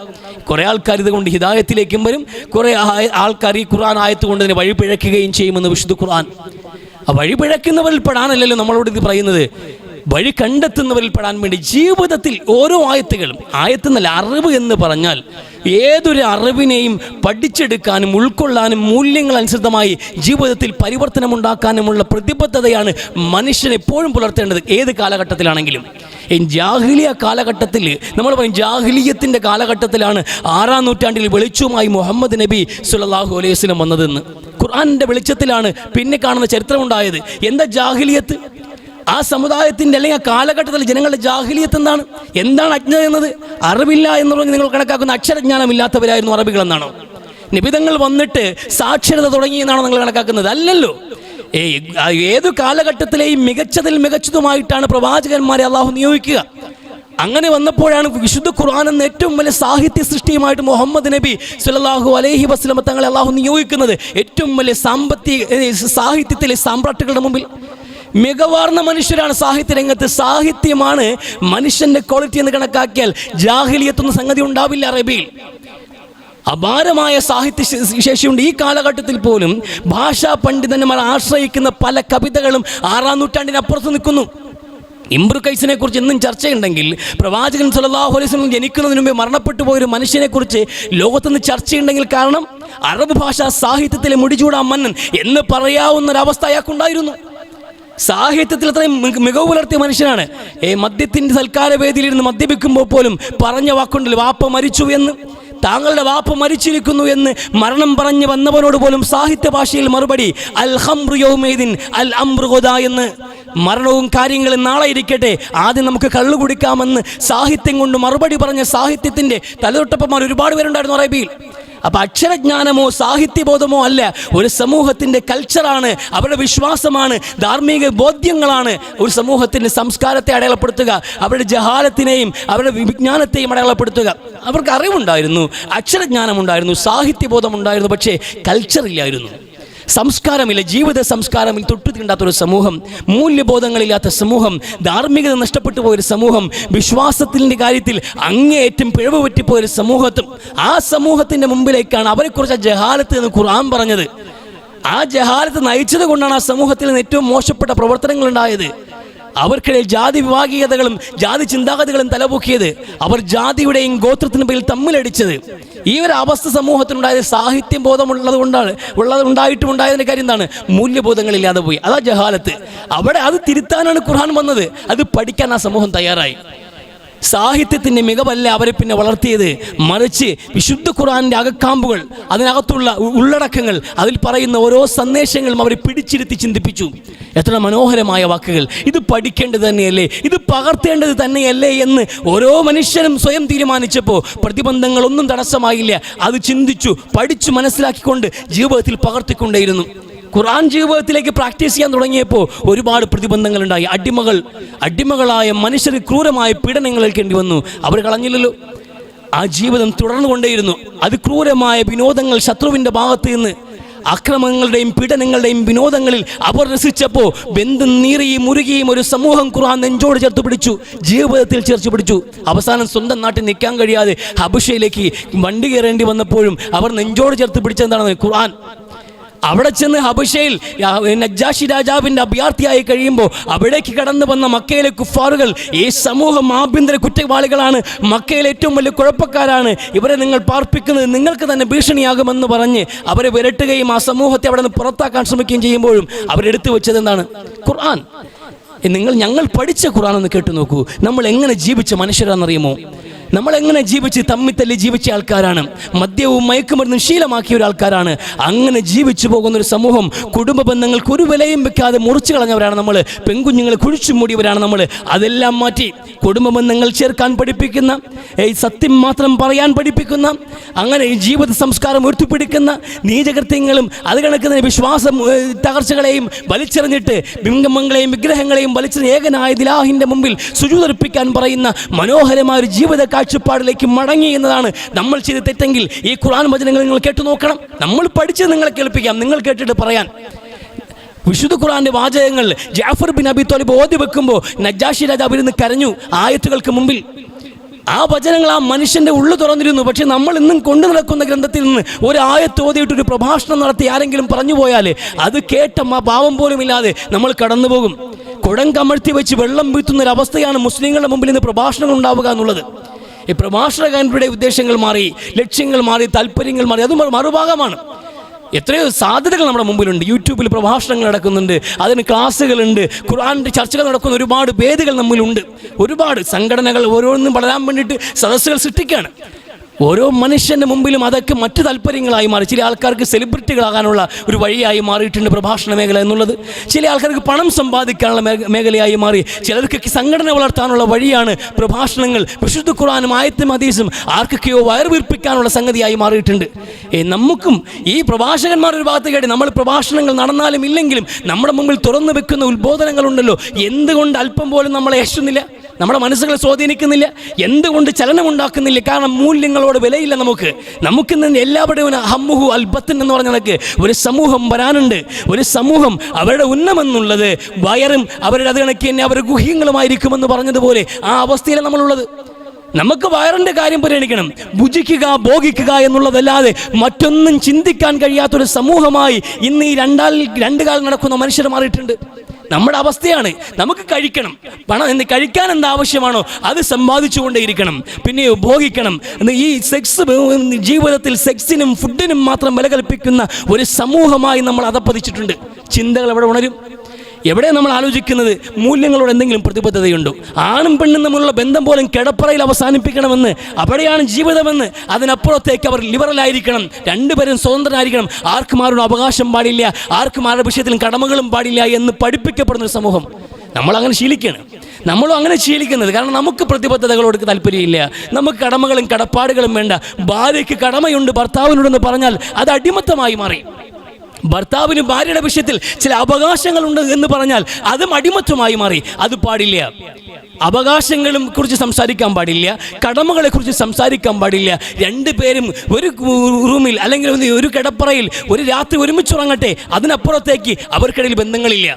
കുറേ ആൾക്കാർ ഇതുകൊണ്ട് ഹിദായത്തിലേക്കും വരും. കുറേ ആൾക്കാർ ഈ ഖുർആൻ ആയത്ത് കൊണ്ട് തന്നെ വഴി പിഴയ്ക്കുകയും ചെയ്യുമെന്ന് വിശുദ്ധ ഖുർആൻ. ആ വഴി പിഴയ്ക്കുന്നവരിൽ പെടാനല്ലല്ലോ നമ്മളോട് ഇത് പറയുന്നത്, വഴി കണ്ടെത്തുന്നവരിൽ പെടാൻ വേണ്ടി. ജീവിതത്തിൽ ഓരോ ആയത്തുകളും, ആയത്തെന്നല്ല അറിവ് എന്ന് പറഞ്ഞാൽ ഏതൊരു അറിവിനെയും പഠിച്ചെടുക്കാനും ഉൾക്കൊള്ളാനും മൂല്യങ്ങൾ അനുസൃതമായി ജീവിതത്തിൽ പരിവർത്തനമുണ്ടാക്കാനുമുള്ള പ്രതിബദ്ധതയാണ് മനുഷ്യൻ എപ്പോഴും പുലർത്തേണ്ടത്, ഏത് കാലഘട്ടത്തിലാണെങ്കിലും. ജാഹിലിയ കാലഘട്ടത്തിൽ, നമ്മൾ പറയും ജാഹിലിയത്തിൻ്റെ കാലഘട്ടത്തിലാണ് 6-ാം നൂറ്റാണ്ടിൽ വെളിച്ചവുമായി മുഹമ്മദ് നബി സല്ലല്ലാഹു അലൈഹി വസല്ലം വന്നതെന്ന്. ഖുർആനിൻ്റെ വെളിച്ചത്തിലാണ് പിന്നെ കാണുന്ന ചരിത്രമുണ്ടായത്. എന്താ ജാഹിലിയത്ത്? ആ സമുദായത്തിൻ്റെ അല്ലെങ്കിൽ ആ കാലഘട്ടത്തിൽ ജനങ്ങളുടെ ജാഹിലിയത്ത് എന്താണ് അജ്ഞത എന്നത്? അറിവില്ല എന്ന് പറഞ്ഞ് നിങ്ങൾ കണക്കാക്കുന്ന അക്ഷരജ്ഞാനമില്ലാത്തവരായിരുന്നു അറബികൾ എന്നാണോ? നിബിധങ്ങൾ വന്നിട്ട് സാക്ഷരത തുടങ്ങിയെന്നാണോ നിങ്ങൾ കണക്കാക്കുന്നത്? അല്ലല്ലോ. ഏതു കാലഘട്ടത്തിലെയും മികച്ചതിൽ മികച്ചതുമായിട്ടാണ് പ്രവാചകന്മാരെ അള്ളാഹു നിയോഗിക്കുക. അങ്ങനെ വന്നപ്പോഴാണ് വിശുദ്ധ ഖുർആൻ എന്ന ഏറ്റവും വലിയ സാഹിത്യ സൃഷ്ടിയുമായിട്ട് മുഹമ്മദ് നബി സല്ലല്ലാഹു അലൈഹി വസല്ലം തങ്ങളെ അള്ളാഹു നിയോഗിക്കുന്നത്. ഏറ്റവും വലിയ സാഹിത്യത്തിലെ സാമ്രാട്ടുകളുടെ മുമ്പിൽ മികവാർന്ന മനുഷ്യരാണ് സാഹിത്യ രംഗത്ത്. സാഹിത്യമാണ് മനുഷ്യന്റെ ക്വാളിറ്റി എന്ന് കണക്കാക്കിയാൽ ജാഹിലിയത്തൊന്നും സംഗതി ഉണ്ടാവില്ല. അറബിയിൽ അപാരമായ സാഹിത്യ ശേഷിയുണ്ട്. ഈ കാലഘട്ടത്തിൽ പോലും ഭാഷാ പണ്ഡിതന്മാർ ആശ്രയിക്കുന്ന പല കവിതകളും 6-ാം നൂറ്റാണ്ടിനപ്പുറത്ത് നിൽക്കുന്നു. ഇംറു ഖൈസിനെ കുറിച്ച് എന്നും ചർച്ചയുണ്ടെങ്കിൽ, പ്രവാചകൻ സല്ലല്ലാഹു അലൈഹി വസല്ലം ജനിക്കുന്നതിന് മുമ്പേ മരണപ്പെട്ടു പോയൊരു മനുഷ്യനെ കുറിച്ച് ലോകത്തുനിന്ന് ചർച്ചയുണ്ടെങ്കിൽ കാരണം അറബ് ഭാഷാ സാഹിത്യത്തിലെ മുടിചൂടാ മന്നൻ എന്ന് പറയാവുന്നൊരവസ്ഥ അയാൾക്കുണ്ടായിരുന്നു. സാഹിത്യത്തിൽ അത്രയും മികവ് പുലർത്തിയ മനുഷ്യനാണ്. മദ്യത്തിൻ്റെ സൽക്കാര വേദിയിലിരുന്ന് മദ്യപിക്കുമ്പോൾ പോലും പറഞ്ഞ വാക്കുണ്ടല്ലോ, വാപ്പ മരിച്ചു എന്ന്, താങ്കളുടെ വാപ്പ മരിച്ചിരിക്കുന്നു എന്ന് മരണം പറഞ്ഞ് വന്നവനോട് പോലും സാഹിത്യ ഭാഷയിൽ മറുപടി അൽ ഖംറു യൗമൈദിൻ അൽ അംറു ഗദാ എന്ന്. മരണവും കാര്യങ്ങളും നാളെ ഇരിക്കട്ടെ, ആദ്യം നമുക്ക് കള്ളു കുടിക്കാമെന്ന് സാഹിത്യം കൊണ്ട് മറുപടി പറഞ്ഞ സാഹിത്യത്തിൻ്റെ തലതൊട്ടപ്പന്മാർ ഒരുപാട് പേരുണ്ടായിരുന്നു അറബിയിൽ. അപ്പം അക്ഷരജ്ഞാനമോ സാഹിത്യബോധമോ അല്ല, ഒരു സമൂഹത്തിൻ്റെ കൾച്ചറാണ്, അവരുടെ വിശ്വാസമാണ്, ധാർമ്മിക ബോധ്യങ്ങളാണ് ഒരു സമൂഹത്തിൻ്റെ സംസ്കാരത്തെ അടയാളപ്പെടുത്തുക, അവരുടെ ജഹാലത്തിനെയും അവരുടെ വിജ്ഞാനത്തെയും അടയാളപ്പെടുത്തുക. അവർക്ക് അറിവുണ്ടായിരുന്നു, അക്ഷരജ്ഞാനമുണ്ടായിരുന്നു, സാഹിത്യബോധമുണ്ടായിരുന്നു, പക്ഷേ കൾച്ചറില്ലായിരുന്നു, സംസ്കാരമില്ല, ജീവിത സംസ്കാരമിൽ തൊട്ടു തീണ്ടാത്തൊരു സമൂഹം, മൂല്യബോധങ്ങളില്ലാത്ത സമൂഹം, ധാർമ്മികത നഷ്ടപ്പെട്ടു പോയൊരു സമൂഹം, വിശ്വാസത്തിൻ്റെ കാര്യത്തിൽ അങ്ങേയറ്റം പിഴവ് പറ്റിപ്പോയൊരു സമൂഹത്തും. ആ സമൂഹത്തിൻ്റെ മുമ്പിലേക്കാണ് അവരെക്കുറിച്ച് ജഹാലത്ത് എന്ന് ഖുർആൻ പറഞ്ഞത്. ആ ജഹാലത്ത് നയിച്ചത് കൊണ്ടാണ് ആ സമൂഹത്തിൽ നിന്ന് ഏറ്റവും മോശപ്പെട്ട പ്രവർത്തനങ്ങൾ ഉണ്ടായത്. അവർക്കിടയിൽ ജാതി വിഭാഗീയതകളും ജാതി ചിന്താഗതികളും തലപൊക്കിയത്, അവർ ജാതിയുടെയും ഗോത്രത്തിൻ്റെ പേരിൽ തമ്മിലടിച്ചത്. ഈ ഒരു അവസ്ഥ സമൂഹത്തിനുണ്ടായത് സാഹിത്യം ബോധമുള്ളത് കൊണ്ടാണ്. ഉണ്ടായതിൻ്റെ കാര്യം എന്താണ്? മൂല്യബോധങ്ങളില്ലാതെ പോയി. അതാ ജഹാലത്ത്. അവിടെ അത് തിരുത്താനാണ് ഖുർആൻ വന്നത്. അത് പഠിക്കാൻ ആ സമൂഹം തയ്യാറായി. സാഹിത്യത്തിൻ്റെ മികവല്ല അവരെ പിന്നെ വളർത്തിയത്, മറിച്ച് വിശുദ്ധ ഖുർആനിൻ്റെ അകക്കാമ്പുകൾ, അതിനകത്തുള്ള ഉള്ളടക്കങ്ങൾ, അതിൽ പറയുന്ന ഓരോ സന്ദേശങ്ങളും അവരെ പിടിച്ചിരുത്തി ചിന്തിപ്പിച്ചു. എത്ര മനോഹരമായ വാക്കുകൾ! ഇത് പഠിക്കേണ്ടത് തന്നെയല്ലേ, ഇത് പകർത്തേണ്ടത് തന്നെയല്ലേ എന്ന് ഓരോ മനുഷ്യനും സ്വയം തീരുമാനിച്ചപ്പോൾ പ്രതിബന്ധങ്ങളൊന്നും തടസ്സമായില്ല. അത് ചിന്തിച്ചു, പഠിച്ചു, മനസ്സിലാക്കിക്കൊണ്ട് ജീവിതത്തിൽ പകർത്തിക്കൊണ്ടേയിരുന്നു. ഖുർആൻ ജീവിതത്തിലേക്ക് പ്രാക്ടീസ് ചെയ്യാൻ തുടങ്ങിയപ്പോൾ ഒരുപാട് പ്രതിബന്ധങ്ങളുണ്ടായി. അടിമകളായ മനുഷ്യർ ക്രൂരമായ പീഡനങ്ങൾ ഏൽക്കേണ്ടി വന്നു. അവർ കളഞ്ഞില്ലല്ലോ, ആ ജീവിതം തുടർന്നുകൊണ്ടേയിരുന്നു. അതിക്രൂരമായ വിനോദങ്ങൾ ശത്രുവിൻ്റെ ഭാഗത്ത് നിന്ന് അക്രമങ്ങളുടെയും പീഡനങ്ങളുടെയും വിനോദങ്ങളിൽ അവർ രസിച്ചപ്പോൾ ബന്ധം നീറിയും മുറുകിയും ഒരു സമൂഹം ഖുർആൻ നെഞ്ചോട് ചേർത്ത് പിടിച്ചു, ജീവിതത്തിൽ ചേർത്ത് പിടിച്ചു. അവസാനം സ്വന്തം നാട്ടിൽ നിൽക്കാൻ കഴിയാതെ ഹബശയിലേക്ക് വണ്ടി കയറേണ്ടി വന്നപ്പോഴും അവർ നെഞ്ചോട് ചേർത്ത് പിടിച്ചെന്താണ് ഖുർആൻ. അവിടെ ചെന്ന് ഹബശയിൽ നജ്ജാഷി രാജാവിൻ്റെ അഭയാർത്ഥിയായി കഴിയുമ്പോൾ അവിടേക്ക് കടന്നു വന്ന മക്കയിലെ കുഫാറുകൾ ഈ സമൂഹം ആഭ്യന്തര കുറ്റവാളികളാണ്, മക്കയിലെ ഏറ്റവും വലിയ കുഴപ്പക്കാരാണ്, ഇവരെ നിങ്ങൾ പാർപ്പിക്കുന്നത് നിങ്ങൾക്ക് തന്നെ ഭീഷണിയാകുമെന്ന് പറഞ്ഞ് അവരെ വിരട്ടുകയും ആ സമൂഹത്തെ അവിടെ നിന്ന് പുറത്താക്കാൻ ശ്രമിക്കുകയും ചെയ്യുമ്പോഴും അവരെടുത്തു വെച്ചത് എന്താണ്? ഖുർആൻ. ഞങ്ങൾ പഠിച്ച ഖുർആൻ ഒന്ന് കേട്ടു നോക്കൂ. നമ്മൾ എങ്ങനെ ജീവിച്ച മനുഷ്യരാണെന്നറിയുമോ? നമ്മളെങ്ങനെ ജീവിച്ച് തമ്മിത്തല്ലി ജീവിച്ച ആൾക്കാരാണ്, മദ്യവും മയക്കുമരുന്നും ശീലമാക്കിയ ഒരാൾക്കാരാണ്. അങ്ങനെ ജീവിച്ചു പോകുന്നൊരു സമൂഹം കുടുംബ ബന്ധങ്ങൾക്ക് ഒരു വിലയും വെക്കാതെ മുറിച്ചു കളഞ്ഞവരാണ് നമ്മൾ. പെൺകുഞ്ഞുങ്ങളെ കുഴിച്ചു മൂടിയവരാണ് നമ്മൾ. അതെല്ലാം മാറ്റി കുടുംബ ബന്ധങ്ങൾ ചേർക്കാൻ പഠിപ്പിക്കുന്ന, സത്യം മാത്രം പറയാൻ പഠിപ്പിക്കുന്ന, അങ്ങനെ ജീവിത സംസ്കാരം ഉയർത്തിപ്പിടിക്കുന്ന, നീചകൃത്യങ്ങളും അത് കണക്കുന്ന വിശ്വാസ തകർച്ചകളെയും വലിച്ചെറിഞ്ഞിട്ട് ബിംബങ്ങളെയും വിഗ്രഹങ്ങളെയും വലിച്ചെറിഞ്ഞ് ഏകനായ ദിലാഹിൻ്റെ മുമ്പിൽ സുജൂദർപ്പിക്കാൻ പറയുന്ന മനോഹരമായ ഒരു ജീവിത കാഴ്ചപ്പാടിലേക്ക് മടങ്ങി എന്നതാണ് നമ്മൾ ചെയ്ത് തെറ്റെങ്കിൽ ഈ ഖുർആൻ വചനങ്ങൾ നിങ്ങൾ കേട്ടു നോക്കണം. നമ്മൾ പഠിച്ചത് നിങ്ങളെ കേൾപ്പിക്കാം, നിങ്ങൾ കേട്ടിട്ട് പറയാൻ. വിശുദ്ധ ഖുർആന്റെ വാചകങ്ങൾ ജാഫർ ബിൻ അബി ത്വാലിബ് ഓതി വെക്കുമ്പോൾ നജ്ജാഷി രാജാവ് ഇരുന്ന് കരഞ്ഞു ആയത്തുകൾക്ക് മുമ്പിൽ. ആ വചനങ്ങൾ ആ മനുഷ്യന്റെ ഉള്ളു തുറന്നിരുന്നു. പക്ഷെ നമ്മൾ ഇന്നും കൊണ്ടു നടക്കുന്ന ഗ്രന്ഥത്തിൽ നിന്ന് ഒരു ആയത്ത് ഓതിയിട്ടൊരു പ്രഭാഷണം നടത്തി ആരെങ്കിലും പറഞ്ഞു പോയാൽ അത് കേട്ട ഭാവം പോലും ഇല്ലാതെ നമ്മൾ കടന്നു പോകും. കുടം കമഴ്ത്തി വെച്ച് വെള്ളം വീഴ്ത്തുന്നൊരവസ്ഥയാണ് മുസ്ലിങ്ങളുടെ മുമ്പിൽ നിന്ന് പ്രഭാഷണങ്ങൾ ഉണ്ടാവുക എന്നുള്ളത്. ഈ പ്രഭാഷകരുടെ ഉദ്ദേശങ്ങൾ മാറി, ലക്ഷ്യങ്ങൾ മാറി, താല്പര്യങ്ങൾ മാറി. അത് മറുഭാഗമാണ്. എത്രയോ സാധ്യതകൾ നമ്മുടെ മുമ്പിലുണ്ട്. യൂട്യൂബിൽ പ്രഭാഷണങ്ങൾ നടക്കുന്നുണ്ട്, അതിന് ക്ലാസ്സുകളുണ്ട്, ഖുർആന്റെ ചർച്ചകൾ നടക്കുന്ന ഒരുപാട് വേദികൾ നമ്മിലുണ്ട്. ഒരുപാട് സംഘടനകൾ ഓരോന്നും വളരാൻ വേണ്ടിയിട്ട് സദസ്സുകൾ സൃഷ്ടിക്കുകയാണ്. ഓരോ മനുഷ്യൻ്റെ മുമ്പിലും അതൊക്കെ മറ്റു താല്പര്യങ്ങളായി മാറി. ചില ആൾക്കാർക്ക് സെലിബ്രിറ്റികളാകാനുള്ള ഒരു വഴിയായി മാറിയിട്ടുണ്ട് പ്രഭാഷണ മേഖല എന്നുള്ളത്. ചില ആൾക്കാർക്ക് പണം സമ്പാദിക്കാനുള്ള മേഖലയായി മാറി. ചിലർക്ക് സംഘടന വളർത്താനുള്ള വഴിയാണ് പ്രഭാഷണങ്ങൾ. വിശുദ്ധ ഖുർആനും ആയത്തും ഹദീസും ആർക്കൊക്കെയോ വയർവീർപ്പിക്കാനുള്ള സംഗതിയായി മാറിയിട്ടുണ്ട്. നമുക്കും ഈ പ്രഭാഷകന്മാർ ഒരു ഭാഗത്ത് കേട്ടി നമ്മൾ പ്രഭാഷണങ്ങൾ നടന്നാലും ഇല്ലെങ്കിലും നമ്മുടെ മുമ്പിൽ തുറന്നു വെക്കുന്ന ഉത്ബോധനങ്ങളുണ്ടല്ലോ, എന്തുകൊണ്ട് അല്പം പോലും നമ്മളെ യശുന്നില്ല, നമ്മുടെ മനസ്സുകളെ സ്വാധീനിക്കുന്നില്ല, എന്തുകൊണ്ട് ചലനമുണ്ടാക്കുന്നില്ല? കാരണം മൂല്യങ്ങളോട് വിലയില്ല നമുക്ക് ഇന്ന് എല്ലാവരുടെയും ഹമ്മുഹു അൽബത്തൻ എന്ന് പറഞ്ഞ കണക്ക് ഒരു സമൂഹം വരാനുണ്ട്. ഒരു സമൂഹം അവരുടെ ഉന്നമെന്നുള്ളത് വയറും അവരുടെ അത് കണക്ക് തന്നെ അവരുടെ ഗുഹ്യങ്ങളുമായിരിക്കുമെന്ന് പറഞ്ഞതുപോലെ ആ അവസ്ഥയിലാണ് നമ്മളുള്ളത്. നമുക്ക് വയറിൻ്റെ കാര്യം പരിഗണിക്കണം, ഭുജിക്കുക ഭോഗിക്കുക എന്നുള്ളതല്ലാതെ മറ്റൊന്നും ചിന്തിക്കാൻ കഴിയാത്തൊരു സമൂഹമായി ഇന്ന് ഈ രണ്ട് കാലം നടക്കുന്ന മനുഷ്യർ മാറിയിട്ടുണ്ട്. നമ്മുടെ അവസ്ഥയാണ്. നമുക്ക് കഴിക്കണം, പണം കഴിക്കാൻ എന്താ ആവശ്യമാണോ അത് സമ്പാദിച്ചുകൊണ്ടേയിരിക്കണം, പിന്നെ ഉപഭോഗിക്കണം. ഈ സെക്സ് ജീവിതത്തിൽ സെക്സിനും ഫുഡിനും മാത്രം വില കൽപ്പിക്കുന്ന ഒരു സമൂഹമായി നമ്മൾ അധപ്പതിച്ചിട്ടുണ്ട്. ചിന്തകൾ എവിടെ ഉണരും? എവിടെ നമ്മൾ ആലോചിക്കുന്നത് മൂല്യങ്ങളോട് എന്തെങ്കിലും പ്രതിബദ്ധതയുണ്ടോ? ആണും പെണ്ണും തമ്മിലുള്ള ബന്ധം പോലും കിടപ്പറയിൽ അവസാനിപ്പിക്കണമെന്ന്, അവിടെയാണ് ജീവിതമെന്ന്. അതിനപ്പുറത്തേക്ക് അവർ ലിബറലായിരിക്കണം, രണ്ടുപേരും സ്വതന്ത്രരായിരിക്കണം, ആർക്കും ആരുടെ അവകാശം പാടില്ല, ആർക്കും ആരുടെ വിഷയത്തിലും കടമകളും പാടില്ല എന്ന് പഠിപ്പിക്കപ്പെടുന്ന ഒരു സമൂഹം നമ്മളങ്ങനെ ശീലിക്കുകയാണ്. നമ്മളും അങ്ങനെ ശീലിക്കുന്നത്. കാരണം നമുക്ക് പ്രതിബദ്ധതകളോട് താല്പര്യമില്ല, നമുക്ക് കടമകളും കടപ്പാടുകളും വേണ്ട. ഭാര്യയ്ക്ക് കടമയുണ്ട് ഭർത്താവിനോടെന്ന് പറഞ്ഞാൽ അത് അടിമത്തമായി മാറി. ഭർത്താവിന് ഭാര്യയുടെ വിഷയത്തിൽ ചില അവകാശങ്ങളുണ്ട് എന്ന് പറഞ്ഞാൽ അതും അടിമത്വമായി മാറി. അത് പാടില്ല. അവകാശങ്ങളും കുറിച്ച് സംസാരിക്കാൻ പാടില്ല, കടമകളെ കുറിച്ച് സംസാരിക്കാൻ പാടില്ല. രണ്ടുപേരും ഒരു റൂമിൽ അല്ലെങ്കിൽ ഒരു കിടപ്പറയിൽ ഒരു രാത്രി ഒരുമിച്ചുറങ്ങട്ടെ, അതിനപ്പുറത്തേക്ക് അവർക്കിടയിൽ ബന്ധങ്ങളില്ല.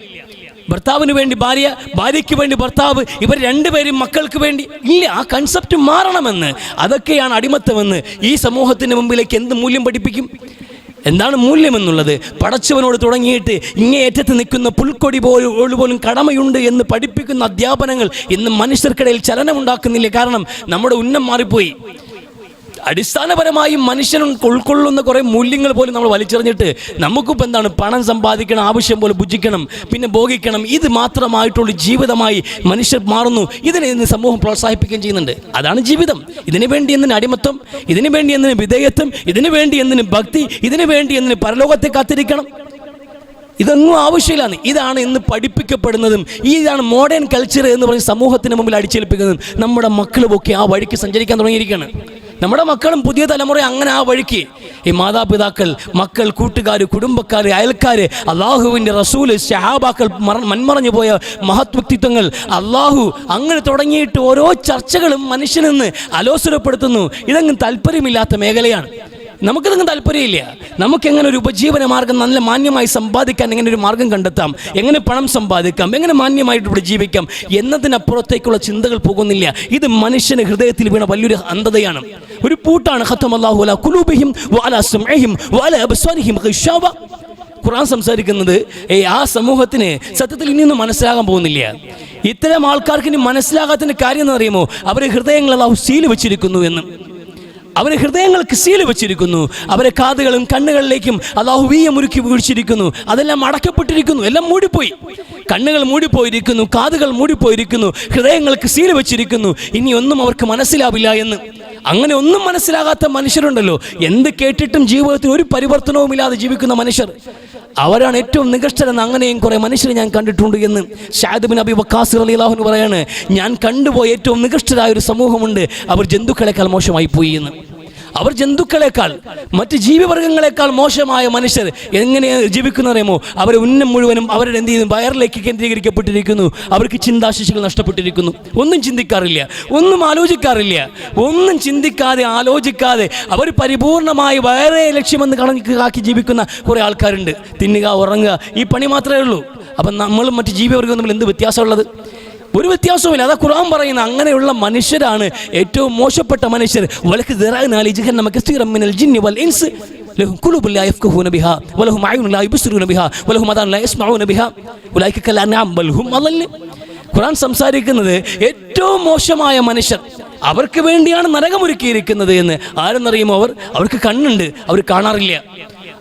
ഭർത്താവിന് വേണ്ടി ഭാര്യ, ഭാര്യയ്ക്ക് വേണ്ടി ഭർത്താവ്, ഇവർ രണ്ടുപേരും മക്കൾക്ക് വേണ്ടി ഇല്ല. ആ കൺസെപ്റ്റ് മാറണമെന്ന്. അതൊക്കെയാണ് അടിമത്തമെന്ന് ഈ സമൂഹത്തിന് മുമ്പിലേക്ക് എന്ത് മൂല്യം പഠിപ്പിക്കും? എന്താണ് മൂല്യമെന്നുള്ളത്? പടച്ചവനോട് തുടങ്ങിയിട്ട് ഇങ്ങേയറ്റത്ത് നിൽക്കുന്ന പുൽക്കൊടി പോലും കടമയുണ്ട് എന്ന് പഠിപ്പിക്കുന്ന അധ്യാപനങ്ങൾ ഇന്ന് മനുഷ്യർക്കിടയിൽ ചലനമുണ്ടാക്കുന്നില്ല. കാരണം നമ്മുടെ ഉന്നം മാറിപ്പോയി. അടിസ്ഥാനപരമായും മനുഷ്യൻ ഉൾക്കൊള്ളുന്ന കുറേ മൂല്യങ്ങൾ പോലും നമ്മൾ വലിച്ചെറിഞ്ഞിട്ട് നമുക്കിപ്പോൾ എന്താണ്, പണം സമ്പാദിക്കണം, ആവശ്യം പോലെ ഭുജിക്കണം, പിന്നെ ഭോഗിക്കണം, ഇത് മാത്രമായിട്ടുള്ള ജീവിതമായി മനുഷ്യർ മാറുന്നു. ഇതിനെ ഇന്ന് സമൂഹം പ്രോത്സാഹിപ്പിക്കുകയും ചെയ്യുന്നുണ്ട്. അതാണ് ജീവിതം. ഇതിനു വേണ്ടി എന്തിന് അടിമത്വം, ഇതിനു വേണ്ടി എന്തിന് വിധേയത്വം, ഇതിനു വേണ്ടി എന്തിന് ഭക്തി, ഇതിനു വേണ്ടി എന്തിന് പരലോകത്തെ കാത്തിരിക്കണം? ഇതൊന്നും ആവശ്യമില്ലാന്ന്. ഇതാണ് ഇന്ന് പഠിപ്പിക്കപ്പെടുന്നതും ഇതാണ് മോഡേൺ കൾച്ചർ എന്ന് പറഞ്ഞ് സമൂഹത്തിന് മുമ്പിൽ അടിച്ചേൽപ്പിക്കുന്നതും. നമ്മുടെ മക്കളുമൊക്കെ ആ വഴിക്ക് സഞ്ചരിക്കാൻ തുടങ്ങിയിരിക്കുകയാണ്. നമ്മുടെ മക്കളും പുതിയ തലമുറ അങ്ങനെ ആ വഴിക്ക്. ഈ മാതാപിതാക്കൾ, മക്കൾ, കൂട്ടുകാർ, കുടുംബക്കാർ, അയൽക്കാർ, അള്ളാഹുവിൻ്റെ റസൂല്, സഹാബാക്കൾ, മൺമറഞ്ഞു പോയ മഹത് വ്യക്തിത്വങ്ങൾ, അള്ളാഹു, അങ്ങനെ തുടങ്ങിയിട്ട് ഓരോ ചർച്ചകളും മനുഷ്യനെന്ന് അലോസരപ്പെടുത്തുന്നു. ഇതങ്ങ് താല്പര്യമില്ലാത്ത മേഖലയാണ്. നമുക്കതൊന്നും താല്പര്യമില്ല. നമുക്കെങ്ങനെ ഒരു ഉപജീവന മാർഗം നല്ല മാന്യമായി സമ്പാദിക്കാൻ എങ്ങനെ ഒരു മാർഗം കണ്ടെത്താം, എങ്ങനെ പണം സമ്പാദിക്കാം, എങ്ങനെ മാന്യമായിട്ട് ഇവിടെ ജീവിക്കാം എന്നതിനപ്പുറത്തേക്കുള്ള ചിന്തകൾ പോകുന്നില്ല. ഇത് മനുഷ്യന് ഹൃദയത്തിൽ വീണ വലിയൊരു അന്ധതയാണ്, ഒരു പൂട്ടാണ്. ഖത്തമല്ലാഹു അലാ ഖുലൂബിഹിം വഅലാ സമഇഹിം വഅലാ അബ്സാരിഹിം ഗിശാവ. ഖുർആൻ സംസാരിക്കുന്നത് ആ സമൂഹത്തിന് സത്യത്തിൽ ഇനിയൊന്നും മനസ്സിലാകാൻ പോകുന്നില്ല. ഇത്തരം ആൾക്കാർക്ക് ഇനി മനസ്സിലാകാത്തതിൻ്റെ കാര്യം എന്ന് അറിയുമോ, അവരെ ഹൃദയങ്ങൾ അല്ലാഹു സീൽ വെച്ചിരിക്കുന്നു എന്ന്. അവരെ ഹൃദയങ്ങൾക്ക് സീൽ വെച്ചിരിക്കുന്നു. അവരെ കാതുകളും കണ്ണുകളിലേക്കും അല്ലാഹു വീയമുരുക്കി വീഴ്ചിരിക്കുന്നു. അതെല്ലാം അടക്കപ്പെട്ടിരിക്കുന്നു, എല്ലാം മൂടിപ്പോയി. കണ്ണുകൾ മൂടിപ്പോയിരിക്കുന്നു, കാതുകൾ മൂടിപ്പോയിരിക്കുന്നു, ഹൃദയങ്ങൾക്ക് സീൽ വെച്ചിരിക്കുന്നു. ഇനി ഒന്നും അവർക്ക് മനസ്സിലാവില്ല എന്ന്. അങ്ങനെ ഒന്നും മനസ്സിലാകാത്ത മനുഷ്യരുണ്ടല്ലോ, എന്ത് കേട്ടിട്ടും ജീവിതത്തിൽ ഒരു പരിവർത്തനവുമില്ലാതെ ജീവിക്കുന്ന മനുഷ്യർ, അവരാണ് ഏറ്റവും നികഷ്ടരെന്ന് അങ്ങനെയും കുറേ മനുഷ്യരെ ഞാൻ കണ്ടിട്ടുണ്ട് എന്ന് സഅദ് ബിൻ അബി വഖാസ് റളിയല്ലാഹു അൻഹു പറയാണ്. ഞാൻ കണ്ടുപോയ ഏറ്റവും നികഷ്ടരായ ഒരു സമൂഹമുണ്ട്, അവർ ജന്തുക്കളെക്കാൾ മോശമായി പോയി എന്ന്. അവർ ജന്തുക്കളെക്കാൾ, മറ്റ് ജീവിവർഗങ്ങളെക്കാൾ മോശമായ മനുഷ്യർ എങ്ങനെ ജീവിക്കുന്നറിയുമോ, അവർ ഉന്നം മുഴുവനും അവരുടെ എന്ത് ചെയ്യുന്നു, വയറിലേക്ക് കേന്ദ്രീകരിക്കപ്പെട്ടിരിക്കുന്നു. അവർക്ക് ചിന്താശേഷികൾ നഷ്ടപ്പെട്ടിരിക്കുന്നു. ഒന്നും ചിന്തിക്കാറില്ല, ഒന്നും ആലോചിക്കാറില്ല. ഒന്നും ചിന്തിക്കാതെ ആലോചിക്കാതെ അവർ പരിപൂർണമായി വയറേ ലക്ഷ്യമെന്ന് കണക്കാക്കി ജീവിക്കുന്ന കുറേ ആൾക്കാരുണ്ട്. തിന്നുക, ഉറങ്ങുക, ഈ പണി മാത്രമേ ഉള്ളൂ. അപ്പം നമ്മളും മറ്റ് ജീവിവർഗം തമ്മിൽ എന്ത് വ്യത്യാസമുള്ളത്? ഒരു വ്യത്യാസവുമില്ല. അതാ ഖുർആൻ പറയുന്ന അങ്ങനെയുള്ള മനുഷ്യരാണ് ഏറ്റവും മോശപ്പെട്ട മനുഷ്യർ. വലക്ക് ദിറാനാലി ജഹന്നമ കസീറൻ മിനൽ ജിന്നി വൽ ഇൻസ് ലഹും ഖുലൂബുൻ ലാ യഫ്ഖഹൂന ബിഹാ വലഹും അയ്യുൻ ലാ യുബ്സിറൂന ബിഹാ വലഹും ആദാൻ ലാ യസ്മഊന ബിഹാ ഉലൈക കൽ അൻആം ബൽ ഹും അളൽ. ഖുർആൻ സംസാരിക്കുന്നത് ഏറ്റവും മോശമായ മനുഷ്യർ, അവർക്ക് വേണ്ടിയാണ് നരകമൊരുക്കിയിരിക്കുന്നത് എന്ന്. ആരെന്നറിയുമോ, അവർക്ക് കണ്ണുണ്ട്, അവർ കാണാറില്ല.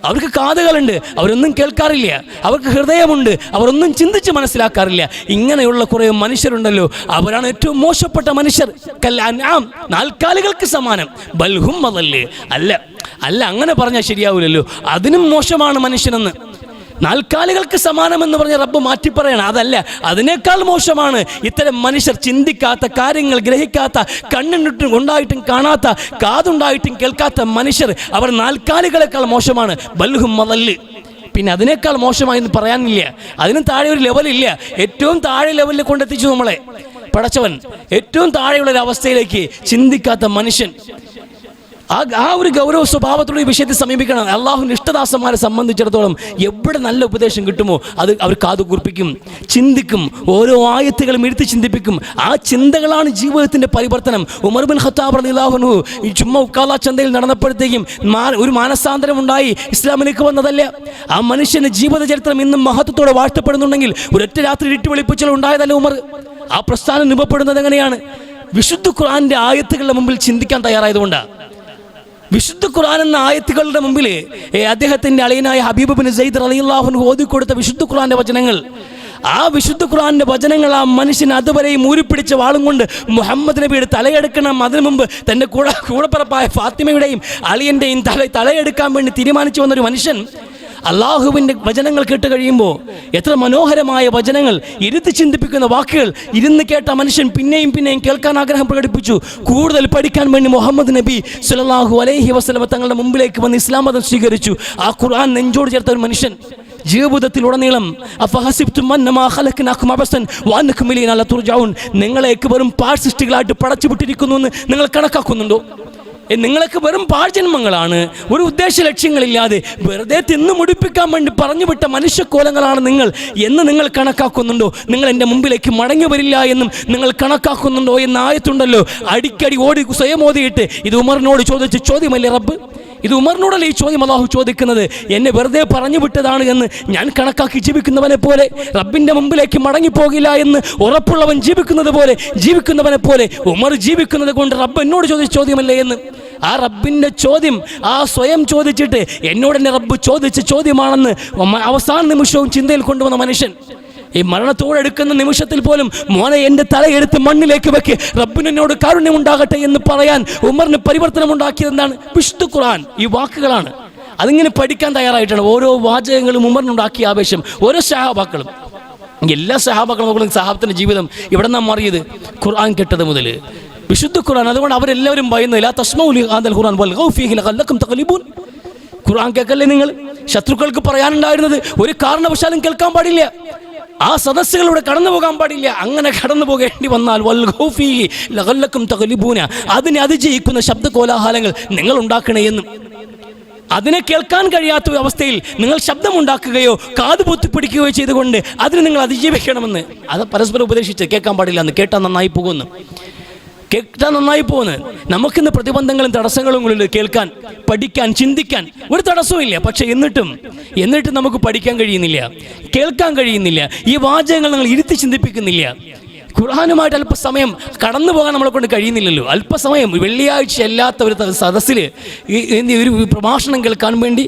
അവർക്ക് കാതുകളുണ്ട്, അവരൊന്നും കേൾക്കാറില്ല. അവർക്ക് ഹൃദയമുണ്ട്, അവരൊന്നും ചിന്തിച്ച് മനസ്സിലാക്കാറില്ല. ഇങ്ങനെയുള്ള കുറേ മനുഷ്യരുണ്ടല്ലോ, അവരാണ് ഏറ്റവും മോശപ്പെട്ട മനുഷ്യർ. കൽ അൻആം, നാൽക്കാലികൾക്ക് സമാനം. ബൽഹും അളൽ. അല്ല അങ്ങനെ പറഞ്ഞാൽ ശരിയാവില്ലല്ലോ. അതിനും മോശമാണ് മനുഷ്യനെന്ന്. നാൽക്കാലികൾക്ക് സമാനമെന്ന് പറഞ്ഞ റബ്ബ് മാറ്റി പറയണം. അതല്ല, അതിനേക്കാൾ മോശമാണ് ഇത്തരം മനുഷ്യർ. ചിന്തിക്കാത്ത, കാര്യങ്ങൾ ഗ്രഹിക്കാത്ത, കണ്ണുണ്ടായിട്ടും കാണാത്ത, കാതുണ്ടായിട്ടും കേൾക്കാത്ത മനുഷ്യർ, അവർ നാൽക്കാലികളെക്കാൾ മോശമാണ്. ബൽഹും അളൽ. പിന്നെ അതിനേക്കാൾ മോശമായെന്ന് പറയാനില്ല. അതിനും താഴെ ഒരു ലെവലില്ല. ഏറ്റവും താഴെ ലെവലിൽ കൊണ്ടെത്തിച്ചു നമ്മളെ പടച്ചവൻ. ഏറ്റവും താഴെയുള്ള ഒരു അവസ്ഥയിലേക്ക് ചിന്തിക്കാത്ത മനുഷ്യൻ. ആ ഒരു ഗൗരവ സ്വഭാവത്തോടെ ഈ വിഷയത്തെ സമീപിക്കണം. അള്ളാഹുവിൻ്റെ ഇഷ്ടദാസന്മാരെ സംബന്ധിച്ചിടത്തോളം എവിടെ നല്ല ഉപദേശം കിട്ടുമോ അത് അവർ കാതുകൂർപ്പിക്കും, ചിന്തിക്കും, ഓരോ ആയത്തുകളും ഇരുത്തി ചിന്തിപ്പിക്കും. ആ ചിന്തകളാണ് ജീവിതത്തിൻ്റെ പരിവർത്തനം. ഉമർ ബിൻ ഖത്താബ് റളിയല്ലാഹു അൻഹു ഈ ചുമ്മാ ഉക്കാല ചന്തയിൽ നടന്നപ്പോഴത്തേക്കും ഒരു മാനസാന്തരം ഉണ്ടായി, ഇസ്ലാമിലേക്ക് വന്നതല്ല. ആ മനുഷ്യൻ്റെ ജീവിത ചരിത്രം ഇന്നും മഹത്വത്തോടെ വാഴ്ത്തപ്പെടുന്നുണ്ടെങ്കിൽ ഒരൊറ്റ രാത്രി ഇരുട്ടി വെളിപ്പിച്ചൽ ഉണ്ടായതല്ല ഉമർ. ആ പ്രസ്ഥാനം രൂപപ്പെടുന്നത് എങ്ങനെയാണ്? വിശുദ്ധ ഖുർആന്റെ ആയത്തുകളുടെ മുമ്പിൽ ചിന്തിക്കാൻ തയ്യാറായതുകൊണ്ടാണ്. വിശുദ്ധ ഖുർആൻ എന്ന ആയത്തുകളുടെ മുമ്പിൽ അദ്ദേഹത്തിൻ്റെ അളിയനായ ഹബീബ് ബിൻ സയ്യിദ് റളിയല്ലാഹു അൻഹു ഓതിക്കൊടുത്ത വിശുദ്ധ ഖുർആന്റെ വചനങ്ങൾ, ആ വിശുദ്ധ ഖുർആന്റെ വചനങ്ങൾ ആ മനുഷ്യൻ അതുവരെയും ഊരിപ്പിടിച്ച വാളും കൊണ്ട് മുഹമ്മദ് നബിയുടെ തലയെടുക്കണം, അതിനു മുമ്പ് തൻ്റെ കൂടപ്പിറപ്പായ ഫാത്തിമയുടെയും അളിയൻ്റെയും തലയെടുക്കാൻ വേണ്ടി തീരുമാനിച്ചു വന്നൊരു മനുഷ്യൻ അള്ളാഹുവിൻ്റെ വചനങ്ങൾ കേട്ട് കഴിയുമ്പോൾ എത്ര മനോഹരമായ വചനങ്ങൾ, ഇരുത്തി ചിന്തിപ്പിക്കുന്ന വാക്കുകൾ. ഇരുന്ന് കേട്ട മനുഷ്യൻ പിന്നെയും പിന്നെയും കേൾക്കാൻ ആഗ്രഹം പ്രകടിപ്പിച്ചു. കൂടുതൽ പഠിക്കാൻ വേണ്ടി മുഹമ്മദ് നബി സ്വല്ലല്ലാഹു അലൈഹി വസല്ലം തങ്ങളുടെ മുമ്പിലേക്ക് വന്ന് ഇസ്ലാം മതം സ്വീകരിച്ചു. ആ ഖുർആൻ നെഞ്ചോട് ചേർത്ത ഒരു മനുഷ്യൻ ജീവിതത്തിലുടനീളം നിങ്ങളേക്ക് വെറും പാഴ് സൃഷ്ടികളായിട്ട് പടച്ചു വിട്ടിരിക്കുന്നു എന്ന് നിങ്ങൾ കണക്കാക്കുന്നുണ്ടോ? നിങ്ങളൊക്കെ വെറും പാഴ്ജന്മങ്ങളാണ്, ഒരു ഉദ്ദേശ ലക്ഷ്യങ്ങളില്ലാതെ വെറുതെ തിന്നു മുടിപ്പിക്കാൻ വേണ്ടി പറഞ്ഞു വിട്ട മനുഷ്യക്കോലങ്ങളാണ് നിങ്ങൾ എന്ന് നിങ്ങൾ കണക്കാക്കുന്നുണ്ടോ? നിങ്ങൾ എൻ്റെ മുമ്പിലേക്ക് മടങ്ങി വരില്ല എന്നും നിങ്ങൾ കണക്കാക്കുന്നുണ്ടോ എന്ന ആയത്തുണ്ടല്ലോ, അടിക്കടി സ്വയം ഓതിയിട്ട് ഇത് ഉമറിനോട് ചോദിച്ച ചോദ്യമല്ലേ റബ്ബ്? ഇത് ഉമറിനോടല്ലേ ഈ ചോദ്യം അല്ലാഹു ചോദിക്കുന്നത്? എന്നെ വെറുതെ പറഞ്ഞു വിട്ടതാണ് എന്ന് ഞാൻ കണക്കാക്കി ജീവിക്കുന്നവനെ പോലെ, റബ്ബിൻ്റെ മുമ്പിലേക്ക് മടങ്ങിപ്പോകില്ല എന്ന് ഉറപ്പുള്ളവൻ ജീവിക്കുന്നവനെ പോലെ ഉമർ ജീവിക്കുന്നത് കൊണ്ട് റബ്ബ് എന്നോട് ചോദിച്ച ചോദ്യമല്ലേ എന്ന്. ആ റബ്ബിൻ്റെ ചോദ്യം ആ സ്വയം ചോദിച്ചിട്ട് എന്നോട് എൻ്റെ റബ്ബ് ചോദിച്ച ചോദ്യമാണെന്ന് അവസാന നിമിഷവും ചിന്തയിൽ കൊണ്ടുവന്ന മനുഷ്യൻ, ഈ മരണത്തോടെടുക്കുന്ന നിമിഷത്തിൽ പോലും മോനെ എൻ്റെ തലയെടുത്ത് മണ്ണിലേക്ക് വെക്ക്, റബ്ബിനോട് കാരുണ്യമുണ്ടാകട്ടെ എന്ന് പറയാൻ ഉമറിന് പരിവർത്തനം ഉണ്ടാക്കിയത് എന്താണ്? വിശുദ്ധ ഖുർആൻ. ഈ വാക്കുകളാണ്. അതിങ്ങനെ പഠിക്കാൻ തയ്യാറായിട്ടാണ് ഓരോ വാചകങ്ങളും ഉമറിനുണ്ടാക്കിയ ആവേശം. ഓരോ സഹാബാക്കളും, എല്ലാ സഹാബാക്കളും സഹാബത്തിൻ്റെ ജീവിതം ഇവിടെ നാം മാറിയത് ഖുർആൻ കേട്ടത് മുതൽ വിശുദ്ധ ഖുർആൻ. അതുകൊണ്ട് അവരെല്ലാവരും പറയുന്നില്ല ഖുർആൻ കേൾക്കല്ലേ നിങ്ങൾ? ശത്രുക്കൾക്ക് പറയാനുണ്ടായിരുന്നത് ഒരു കാരണവശാലും കേൾക്കാൻ പാടില്ല, ആ സദസ്സുകളിലൂടെ കടന്നു പോകാൻ പാടില്ല. അങ്ങനെ കടന്നു പോകേണ്ടി വന്നാൽ അതിനെ അതിജയിക്കുന്ന ശബ്ദ കോലാഹലങ്ങൾ നിങ്ങൾ ഉണ്ടാക്കണേ എന്നും. അതിനെ കേൾക്കാൻ കഴിയാത്ത ഒരു അവസ്ഥയിൽ നിങ്ങൾ ശബ്ദമുണ്ടാക്കുകയോ കാത് പൊത്തിപ്പിടിക്കുകയോ ചെയ്തുകൊണ്ട് അതിനെ നിങ്ങൾ അതിജീവിക്കണമെന്ന്. അത് പരസ്പരം ഉപദേശിച്ച് കേൾക്കാൻ പാടില്ല എന്ന്, കേട്ടാൽ നന്നായി പോകുന്നു, കേട്ടാൽ നന്നായി പോകുന്നത്. നമുക്കിന്ന് പ്രതിബന്ധങ്ങളും തടസ്സങ്ങളും ഉള്ളിൽ കേൾക്കാൻ, പഠിക്കാൻ, ചിന്തിക്കാൻ ഒരു തടസ്സവും ഇല്ല. പക്ഷെ എന്നിട്ടും നമുക്ക് പഠിക്കാൻ കഴിയുന്നില്ല, കേൾക്കാൻ കഴിയുന്നില്ല. ഈ വാചകങ്ങൾ നിങ്ങൾ ഇരുത്തി ചിന്തിപ്പിക്കുന്നില്ല. ഖുർആനുമായിട്ട് അല്പസമയം കടന്നു പോകാൻ നമ്മളെ കൊണ്ട് കഴിയുന്നില്ലല്ലോ. അല്പസമയം വെള്ളിയാഴ്ച അല്ലാത്ത ഒരു സദസ്സിൽ ഒരു പ്രഭാഷണം കേൾക്കാൻ വേണ്ടി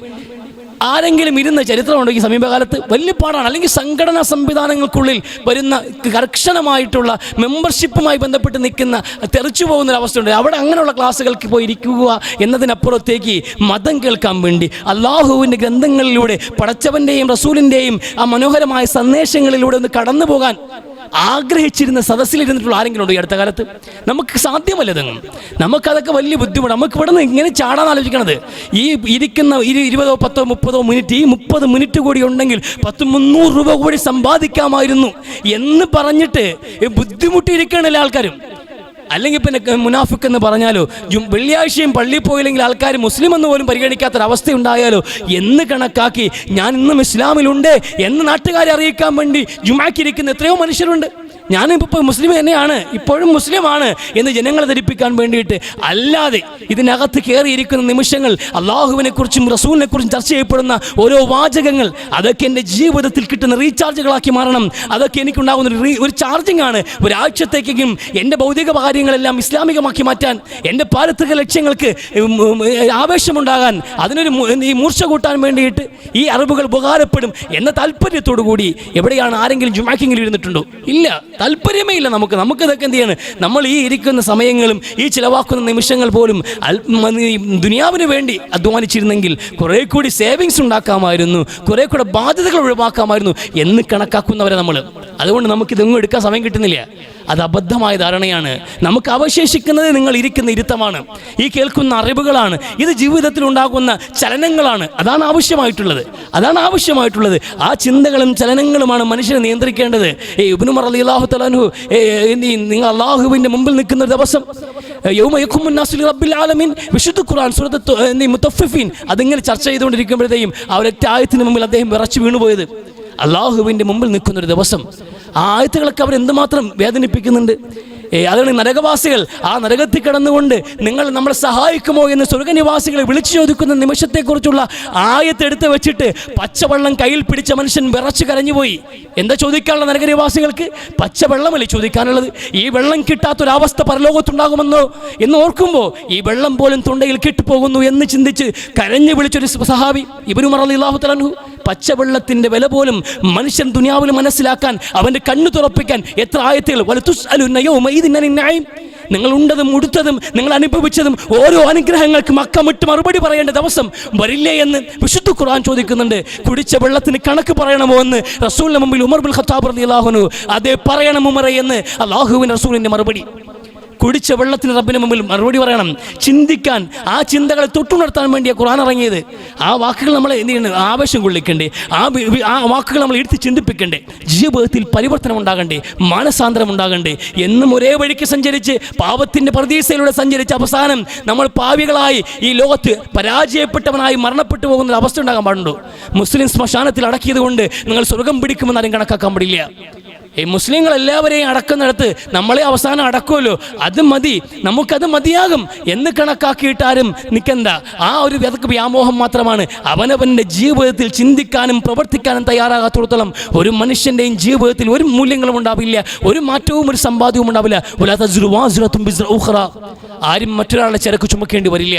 ആരെങ്കിലും ഇരുന്ന ചരിത്രമുണ്ടെങ്കിൽ സമീപകാലത്ത് വലിയ പാടാണ്. അല്ലെങ്കിൽ സംഘടനാ സംവിധാനങ്ങൾക്കുള്ളിൽ വരുന്ന കർശനമായിട്ടുള്ള മെമ്പർഷിപ്പുമായി ബന്ധപ്പെട്ട് നിൽക്കുന്ന തെറിച്ചു പോകുന്നൊരവസ്ഥയുണ്ട്. അവിടെ അങ്ങനെയുള്ള ക്ലാസ്സുകൾക്ക് പോയി ഇരിക്കുക എന്നതിനപ്പുറത്തേക്ക് മതം കേൾക്കാൻ വേണ്ടി അള്ളാഹുവിൻ്റെ ഗ്രന്ഥങ്ങളിലൂടെ പടച്ചവൻ്റെയും റസൂലിൻ്റെയും ആ മനോഹരമായ സന്ദേശങ്ങളിലൂടെ ഒന്ന് കടന്നു പോകാൻ ആഗ്രഹിച്ചിരുന്ന സദസ്സിലിരുന്നിട്ടുള്ള ആരെങ്കിലും ഉണ്ടോ ഈ അടുത്ത കാലത്ത്? നമുക്ക് സാധ്യമല്ലതെന്നും. നമുക്കതൊക്കെ വലിയ ബുദ്ധിമുട്ട്. നമുക്ക് ഇവിടെ നിന്ന് ഇങ്ങനെ ചാടാൻ ആലോചിക്കണത്, ഈ ഇരിക്കുന്ന 20, 10, 30 മിനിറ്റ്, ഈ 30 മിനിറ്റ് കൂടി ഉണ്ടെങ്കിൽ 10-300 രൂപ കൂടി സമ്പാദിക്കാമായിരുന്നു എന്ന് പറഞ്ഞിട്ട് ബുദ്ധിമുട്ടിയിരിക്കണല്ലേ ആൾക്കാരും. അല്ലെങ്കിൽ പിന്നെ മുനാഫിക്ക് എന്ന് പറഞ്ഞാലോ, വെള്ളിയാഴ്ചയും പള്ളിയിൽ പോയില്ലെങ്കിൽ ആൾക്കാർ മുസ്ലിം എന്ന് പോലും പരിഗണിക്കാത്തൊരവസ്ഥയുണ്ടായാലോ എന്ന് കണക്കാക്കി ഞാൻ ഇന്നും ഇസ്ലാമിലുണ്ട് എന്ന് നാട്ടുകാരെ അറിയിക്കാൻ വേണ്ടി ജുമാക്കിരിക്കുന്ന എത്രയോ മനുഷ്യരുണ്ട്. ഞാനിപ്പോൾ മുസ്ലിം തന്നെയാണ്, ഇപ്പോഴും മുസ്ലിമാണ് എന്ന് ജനങ്ങളെ ധരിപ്പിക്കാൻ വേണ്ടിയിട്ട്. അല്ലാതെ ഇതിനകത്ത് കയറിയിരിക്കുന്ന നിമിഷങ്ങൾ അള്ളാഹുവിനെ കുറിച്ചും റസൂലിനെ കുറിച്ചും ചർച്ച ചെയ്യപ്പെടുന്ന ഓരോ വാചകങ്ങൾ, അതൊക്കെ എൻ്റെ ജീവിതത്തിൽ കിട്ടുന്ന റീചാർജുകളാക്കി മാറണം. അതൊക്കെ എനിക്കുണ്ടാകുന്ന ഒരു ചാർജിങ് ആണ്. ഒരാഴ്ചത്തേക്കും എൻ്റെ ഭൗതിക കാര്യങ്ങളെല്ലാം ഇസ്ലാമികമാക്കി മാറ്റാൻ, എൻ്റെ പാരത്രിക ലക്ഷ്യങ്ങൾക്ക് ആവേശമുണ്ടാകാൻ, അതിനൊരു മൂർച്ച കൂട്ടാൻ വേണ്ടിയിട്ട് ഈ അറിവുകൾ ഉപകാരപ്പെടും എന്ന താല്പര്യത്തോടു കൂടി എവിടെയാണ് ആരെങ്കിലും ജുമാക്കിങ്ങിൽ ഇരുന്നിട്ടുണ്ടോ? ഇല്ല, താല്പര്യമേ ഇല്ല. നമുക്കിതൊക്കെ എന്ത് ചെയ്യാണ്? നമ്മൾ ഈ ഇരിക്കുന്ന സമയങ്ങളും ഈ ചിലവാക്കുന്ന നിമിഷങ്ങൾ പോലും ദുനിയാവിന് വേണ്ടി അധ്വാനിച്ചിരുന്നെങ്കിൽ കുറെ കൂടി സേവിങ്സ് ഉണ്ടാക്കാമായിരുന്നു, കുറെ കൂടെ ബാധ്യതകൾ ഒഴിവാക്കാമായിരുന്നു എന്ന് കണക്കാക്കുന്നവരെ നമ്മൾ. അതുകൊണ്ട് നമുക്കിതൊന്നും എടുക്കാൻ സമയം കിട്ടുന്നില്ല. അത് അബദ്ധമായ ധാരണയാണ്. നമുക്ക് അവശേഷിക്കുന്നത് നിങ്ങൾ ഇരിക്കുന്ന ഇരുത്തമാണ്, ഈ കേൾക്കുന്ന അറിവുകളാണ്, ഇത് ജീവിതത്തിൽ ഉണ്ടാകുന്ന ചലനങ്ങളാണ്. അതാണ് ആവശ്യമായിട്ടുള്ളത്. ആ ചിന്തകളും ചലനങ്ങളുമാണ് മനുഷ്യനെ നിയന്ത്രിക്കേണ്ടത്. ഇബ്നു ഉമർ റളിയല്ലാഹു തആല അൻഹു, നിങ്ങൾ അള്ളാഹുവിൻ്റെ മുമ്പിൽ നിൽക്കുന്ന ഒരു ദിവസം, യൗമ യഖൂമു നാസു ലിറബ്ബിൽ ആലമീൻ, വിശുദ്ധ ഖുർആൻ സൂറത്തുൽ മുത്തഫിഫീൻ, അതിങ്ങനെ ചർച്ച ചെയ്തുകൊണ്ടിരിക്കുമ്പോഴത്തേക്കും ആ ഒരൊറ്റ ആയത്തിന് മുമ്പിൽ അദ്ദേഹം വിറച്ചു വീണുപോയത്. അള്ളാഹുവിൻ്റെ മുമ്പിൽ നിൽക്കുന്നൊരു ദിവസം. ആ ആയത്തുകളൊക്കെ അവരെന്തുമാത്രം വേദനിപ്പിക്കുന്നുണ്ട്. അതാണ് നരകവാസികൾ ആ നരകത്തിൽ കിടന്നുകൊണ്ട് നിങ്ങൾ നമ്മളെ സഹായിക്കുമോ എന്ന് സ്വർഗനിവാസികളെ വിളിച്ചു ചോദിക്കുന്ന നിമിഷത്തെക്കുറിച്ചുള്ള ആയത്തെടുത്ത് വെച്ചിട്ട് പച്ചവെള്ളം കയ്യിൽ പിടിച്ച മനുഷ്യൻ വിറച്ച് കരഞ്ഞുപോയി. എന്താ ചോദിക്കാനുള്ള നരകനിവാസികൾക്ക്? പച്ചവെള്ളമല്ലേ ചോദിക്കാനുള്ളത്? ഈ വെള്ളം കിട്ടാത്തൊരവസ്ഥ പരലോകത്തുണ്ടാകുമെന്നോ എന്ന് ഓർക്കുമ്പോൾ ഈ വെള്ളം പോലും തൊണ്ടയിൽ കിട്ടുപോകുന്നു എന്ന് ചിന്തിച്ച് കരഞ്ഞു വിളിച്ചൊരു സഹാബി ഇബ്നു ഉമർ റളിയല്ലാഹു തആല അൻഹു. പച്ചവെള്ളത്തിൻ്റെ വില പോലും മനുഷ്യൻ ദുനിയാവിൽ മനസ്സിലാക്കാൻ, അവൻ്റെ കണ്ണു തുറപ്പിക്കാൻ എത്ര ആയത്തുകൾ. നിങ്ങൾ ഉണ്ടതും ഉടുത്തതും നിങ്ങൾ അനുഭവിച്ചതും ഓരോ അനുഗ്രഹങ്ങൾക്കും അക്കമിട്ട് മറുപടി പറയേണ്ട ദിവസം വരില്ലേ എന്ന് വിശുദ്ധ ഖുർആൻ ചോദിക്കുന്നുണ്ട്. കുടിച്ച വെള്ളത്തിന് കണക്ക് പറയണമോ എന്ന് റസൂലിന്റെ മുമ്പിൽ ഉമർ ബിൻ ഖത്താബ് റളിയല്ലാഹു അൻഹു, അതേ പറയണം ഉമറേ എന്ന് അല്ലാഹുവിൻ്റെ റസൂലിൻ്റെ മറുപടി. കുടിച്ച വെള്ളത്തിന് റബ്ബിന് മുമ്പിൽ മറുപടി പറയണം. ചിന്തിക്കാൻ, ആ ചിന്തകളെ തൊട്ടുണർത്താൻ വേണ്ടിയാണ് ഖുർആൻ ഇറങ്ങിയത്. ആ വാക്കുകൾ നമ്മളെ എന്ത് ചെയ്യണം? ആവേശം കൊള്ളിക്കണ്ടേ? ആ വാക്കുകൾ നമ്മൾ എടുത്ത് ചിന്തിപ്പിക്കണ്ടേ? ജീവിതത്തിൽ പരിവർത്തനം ഉണ്ടാകണ്ടേ? മാനസാന്തരം ഉണ്ടാകണ്ടേ? എന്നും ഒരേ വഴിക്ക് സഞ്ചരിച്ച് പാപത്തിൻ്റെ പ്രതീക്ഷയിലൂടെ സഞ്ചരിച്ച് അവസാനം നമ്മൾ പാവികളായി ഈ ലോകത്ത് പരാജയപ്പെട്ടവനായി മരണപ്പെട്ടു പോകുന്ന അവസ്ഥ ഉണ്ടാകാൻ പാടുണ്ടോ? മുസ്ലിം ശ്മശാനത്തിൽ അടക്കിയത് കൊണ്ട് നിങ്ങൾ സ്വർഗം പിടിക്കുമെന്നാരും കണക്കാക്കാൻ പാടില്ല. ഈ മുസ്ലിങ്ങൾ എല്ലാവരെയും അടക്കുന്നിടത്ത് നമ്മളെ അവസാനം അടക്കുമല്ലോ, അത് മതി, നമുക്കത് മതിയാകും എന്ന് കണക്കാക്കിയിട്ടാരും നിൽക്കണ്ട. ആ ഒരു വ്യാമോഹം മാത്രമാണ്. അവനവൻ്റെ ജീവിതത്തിൽ ചിന്തിക്കാനും പ്രവർത്തിക്കാനും തയ്യാറാകാത്തോടത്തോളം ഒരു മനുഷ്യൻ്റെയും ജീവിതത്തിൽ ഒരു മൂല്യങ്ങളും ഉണ്ടാവില്ല, ഒരു മാറ്റവും ഒരു സമ്പാദ്യവും ഉണ്ടാവില്ല. ആരും മറ്റൊരാളുടെ ചരക്ക് ചുമക്കേണ്ടി വരില്ല,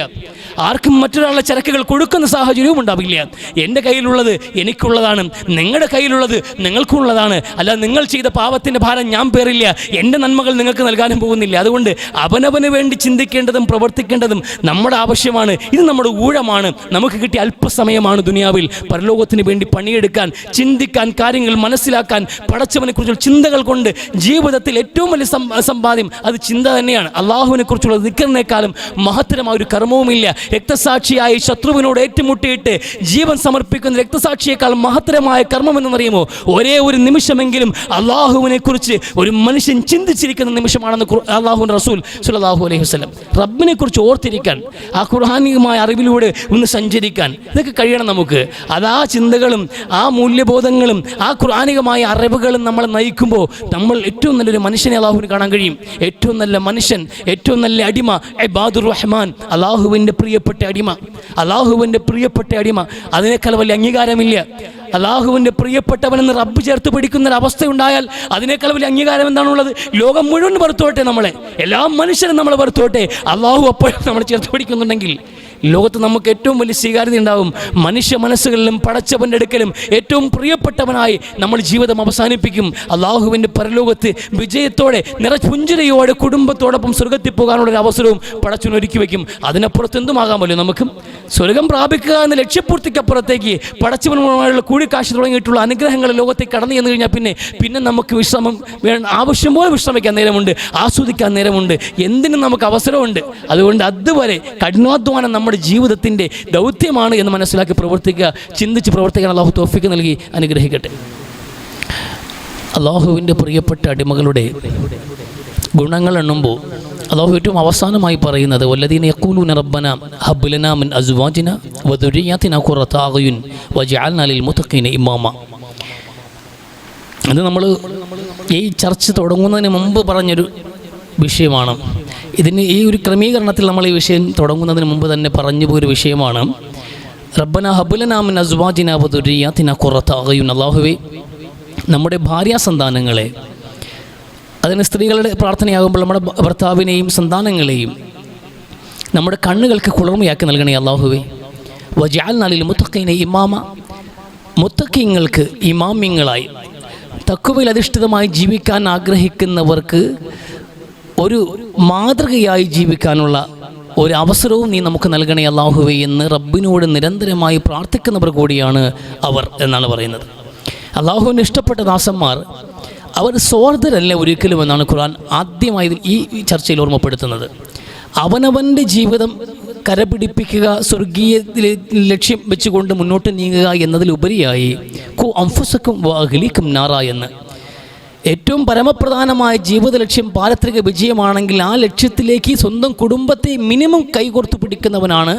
ആർക്കും മറ്റൊരാളുടെ ചരക്കുകൾ കൊടുക്കുന്ന സാഹചര്യവും ഉണ്ടാവില്ല. എൻ്റെ കയ്യിലുള്ളത് എനിക്കുള്ളതാണ്, നിങ്ങളുടെ കയ്യിലുള്ളത് നിങ്ങൾക്കുള്ളതാണ്. അല്ല നിങ്ങൾ ചെയ്ത പാവത്തിൻ്റെ ഭാരം ഞാൻ പേറില്ല, എൻ്റെ നന്മകൾ നിങ്ങൾക്ക് നൽകാനും പോകുന്നില്ല. അതുകൊണ്ട് അവനവന് വേണ്ടി ചിന്തിക്കേണ്ടതും പ്രവർത്തിക്കേണ്ടതും നമ്മുടെ ആവശ്യമാണ്. ഇത് നമ്മുടെ ഊഴമാണ്. നമുക്ക് കിട്ടിയ അല്പസമയമാണ് ദുനിയാവിൽ. പരലോകത്തിന് വേണ്ടി പണിയെടുക്കാൻ, ചിന്തിക്കാൻ, കാര്യങ്ങൾ മനസ്സിലാക്കാൻ, പടച്ചവനെ കുറിച്ചുള്ള ചിന്തകൾ കൊണ്ട് ജീവിതത്തിൽ ഏറ്റവും വലിയ സമ്പാദ്യം അത് ചിന്ത തന്നെയാണ്. അള്ളാഹുവിനെ കുറിച്ചുള്ള ദിക്റിനേക്കാളും മഹത്തരമായ ഒരു കർമ്മവുമില്ല. രക്തസാക്ഷിയായി ശത്രുവിനോട് ഏറ്റുമുട്ടിയിട്ട് ജീവൻ സമർപ്പിക്കുന്ന രക്തസാക്ഷിയേക്കാൾ മഹത്തരമായ കർമ്മം എന്നറിയുമോ? ഒരേ ഒരു നിമിഷമെങ്കിലും അള്ളാഹുവിനെ കുറിച്ച് ഒരു മനുഷ്യൻ ചിന്തിച്ചിരിക്കുന്ന നിമിഷമാണെന്ന് അള്ളാഹുവിൻ്റെ റസൂൽ സ്വല്ലല്ലാഹു അലൈഹി വസല്ലം. റബ്ബിനെ കുറിച്ച് ഓർത്തിരിക്കാൻ, ആ ഖുർആനികമായ അറിവിലൂടെ ഒന്ന് സഞ്ചരിക്കാൻ ഇതൊക്കെ കഴിയണം നമുക്ക്. അത് ആ ചിന്തകളും ആ മൂല്യബോധങ്ങളും ആ ഖുർആനികമായ അറിവുകളും നമ്മളെ നയിക്കുമ്പോൾ നമ്മൾ ഏറ്റവും നല്ലൊരു മനുഷ്യനെ അള്ളാഹുവിന് കാണാൻ കഴിയും. ഏറ്റവും നല്ല മനുഷ്യൻ, ഏറ്റവും നല്ല അടിമ ഇബാദുർ റഹ്മാൻ, അള്ളാഹുവിൻ്റെ പ്രിയപ്പെട്ട അടിമ, അള്ളാഹുവിൻ്റെ പ്രിയപ്പെട്ട അടിമ. അതിനേക്കാൾ വലിയ അംഗീകാരമില്ല. അള്ളാഹുവിൻ്റെ പ്രിയപ്പെട്ടവനെന്ന് റബ്ബ് ചേർത്ത് പിടിക്കുന്നൊരവസ്ഥയുണ്ടായാൽ അതിനേക്കാൾ വലിയ അംഗീകാരം എന്താണുള്ളത്? ലോകം മുഴുവൻ വെറുത്തോട്ടെ, നമ്മളെ എല്ലാ മനുഷ്യരും നമ്മളെ വെറുത്തോട്ടെ, അള്ളാഹു അപ്പോഴും നമ്മൾ ചേർത്ത് പിടിക്കുന്നുണ്ടെങ്കിൽ ലോകത്ത് നമുക്ക് ഏറ്റവും വലിയ സ്വീകാര്യത ഉണ്ടാവും. മനുഷ്യ മനസ്സുകളിലും പടച്ചവൻ്റെ അടുക്കലും ഏറ്റവും പ്രിയപ്പെട്ടവനായി നമ്മൾ ജീവിതം അവസാനിപ്പിക്കും. അള്ളാഹുവിൻ്റെ പരലോകത്ത് വിജയത്തോടെ നിറപുഞ്ചിരയോടെ കുടുംബത്തോടൊപ്പം സ്വർഗത്തിൽ പോകാനുള്ളൊരു അവസരവും പടച്ചവൻ ഒരുക്കി വയ്ക്കും. അതിനപ്പുറത്ത് എന്തുമാകാമല്ലോ നമുക്ക്. സ്വർഗം പ്രാപിക്കുക എന്ന ലക്ഷ്യപൂർത്തിക്കപ്പുറത്തേക്ക് പടച്ചവനുമായുള്ള കൂടിക്കാഴ്ച തുടങ്ങിയിട്ടുള്ള അനുഗ്രഹങ്ങൾ ലോകത്തേക്ക് കടന്നു ചെന്ന് കഴിഞ്ഞാൽ പിന്നെ നമുക്ക് വിശ്രമം ആവശ്യം പോലെ വിശ്രമിക്കാൻ നേരമുണ്ട്, ആസ്വദിക്കാൻ നേരമുണ്ട്, എന്തിനും നമുക്ക് അവസരമുണ്ട്. അതുകൊണ്ട് അതുവരെ കഠിനാധ്വാനം നമ്മുടെ ജീവിതത്തിൻ്റെ ദൗത്യമാണ് എന്ന് മനസ്സിലാക്കി പ്രവർത്തിക്കുക, ചിന്തിച്ച് പ്രവർത്തിക്കാൻ അള്ളാഹു തൗഫീഖ് നൽകി അനുഗ്രഹിക്കട്ടെ. അള്ളാഹുവിൻ്റെ പ്രിയപ്പെട്ട അടിമകളുടെ ഗുണങ്ങൾ എണ്ണുമ്പോൾ അള്ളാഹു ഏറ്റവും അവസാനമായി പറയുന്നത് വല്ലദീന യഖൂലൂന റബ്ബനാ ഹബ് ലനാ മിൻ അസ്വാജിനാ വദുരിയ്യാതിനാ ഖുറത അഅ്യുൻ വജഅൽനാ ലിൽ മുത്തഖീന ഇമാമ. അത് നമ്മൾ ഈ ചർച്ച തുടങ്ങുന്നതിന് മുമ്പ് പറഞ്ഞൊരു വിഷയമാണ്. ഇതിന് ഈ ഒരു ക്രമീകരണത്തിൽ നമ്മൾ ഈ വിഷയം തുടങ്ങുന്നതിന് മുമ്പ് തന്നെ പറഞ്ഞു പോയൊരു വിഷയമാണ്. റബ്ബനാ ഹബ് ലനാ മിൻ അസ്വാജിനാ വദുരിയ്യാതിനാ ഖുറത അഅ്യുൻ. അല്ലാഹുവേ, നമ്മുടെ ഭാര്യാസന്താനങ്ങളെ, അതിന് സ്ത്രീകളുടെ പ്രാർത്ഥനയാകുമ്പോൾ നമ്മുടെ ഭർത്താവിനെയും സന്താനങ്ങളെയും നമ്മുടെ കണ്ണുകൾക്ക് കുളിർമയാക്കി നൽകണേ അല്ലാഹുവേ. വജഅൽനാ ലിൽ മുത്തഖീന ഇമാമ. മുത്തഖീങ്ങൾക്ക് ഇമാമിങ്ങളായി, തഖ്വയിൽ അധിഷ്ഠിതമായി ജീവിക്കാൻ ആഗ്രഹിക്കുന്നവർക്ക് ഒരു മാതൃകയായി ജീവിക്കാനുള്ള ഒരു അവസരവും നീ നമുക്ക് നൽകണേ അല്ലാഹുവേ എന്ന് റബ്ബിനോട് നിരന്തരമായി പ്രാർത്ഥിക്കുന്നവർ കൂടിയാണ് അവർ എന്നാണ് പറയുന്നത്. അല്ലാഹുവിന് ഇഷ്ടപ്പെട്ട ദാസന്മാർ അവർ സ്വാർത്ഥരല്ല ഒരിക്കലും എന്നാണ് ഖുർആൻ ആദ്യമായി ഈ ചർച്ചയിൽ ഓർമ്മപ്പെടുത്തുന്നത്. അവനവൻ്റെ ജീവിതം കരപിടിപ്പിക്കുക, സ്വർഗീയ ലക്ഷ്യം വെച്ചുകൊണ്ട് മുന്നോട്ട് നീങ്ങുക എന്നതിലുപരിയായി കു അൻഫുസക്കും വഅഹ്ലീക്കും നാറ എന്ന് ഏറ്റവും പരമപ്രധാനമായ ജീവിത ലക്ഷ്യം പാരത്രിക വിജയമാണെങ്കിൽ ആ ലക്ഷ്യത്തിലേക്ക് സ്വന്തം കുടുംബത്തെ മിനിമം കൈകോർത്ത് പിടിക്കുന്നവനാണ്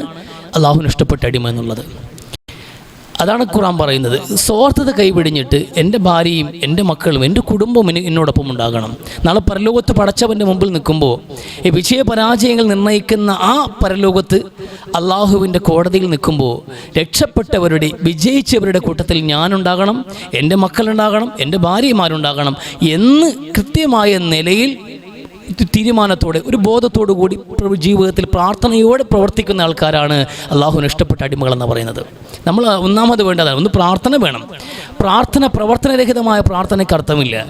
അള്ളാഹുവിന് ഇഷ്ടപ്പെട്ട അടിമ എന്നുള്ളത്. അതാണ് ഖുർആൻ പറയുന്നത്. സ്വാർത്ഥത കൈപിടിഞ്ഞിട്ട് എൻ്റെ ഭാര്യയും എൻ്റെ മക്കളും എൻ്റെ കുടുംബവും എന്നോടൊപ്പം ഉണ്ടാകണം. നാളെ പരലോകത്ത് പടച്ചവൻ്റെ മുമ്പിൽ നിൽക്കുമ്പോൾ ഈ വിജയപരാജയങ്ങൾ നിർണ്ണയിക്കുന്ന ആ പരലോകത്ത് അള്ളാഹുവിൻ്റെ കോടതിയിൽ നിൽക്കുമ്പോൾ രക്ഷപ്പെട്ടവരുടെ, വിജയിച്ചവരുടെ കൂട്ടത്തിൽ ഞാനുണ്ടാകണം, എൻ്റെ മക്കളുണ്ടാകണം, എൻ്റെ ഭാര്യമാരുണ്ടാകണം എന്ന് കൃത്യമായ നിലയിൽ തീരുമാനത്തോടെ ഒരു ബോധത്തോടു കൂടി ജീവിതത്തിൽ പ്രാർത്ഥനയോടെ പ്രവർത്തിക്കുന്ന ആൾക്കാരാണ് അള്ളാഹുവിന് ഇഷ്ടപ്പെട്ട അടിമകളെന്ന് പറയുന്നത്. നമ്മൾ ഒന്നാമത് വേണ്ടതാണ്, ഒന്ന് പ്രാർത്ഥന വേണം. പ്രാർത്ഥന, പ്രവർത്തനരഹിതമായ പ്രാർത്ഥനയ്ക്ക് അർത്ഥമില്ല.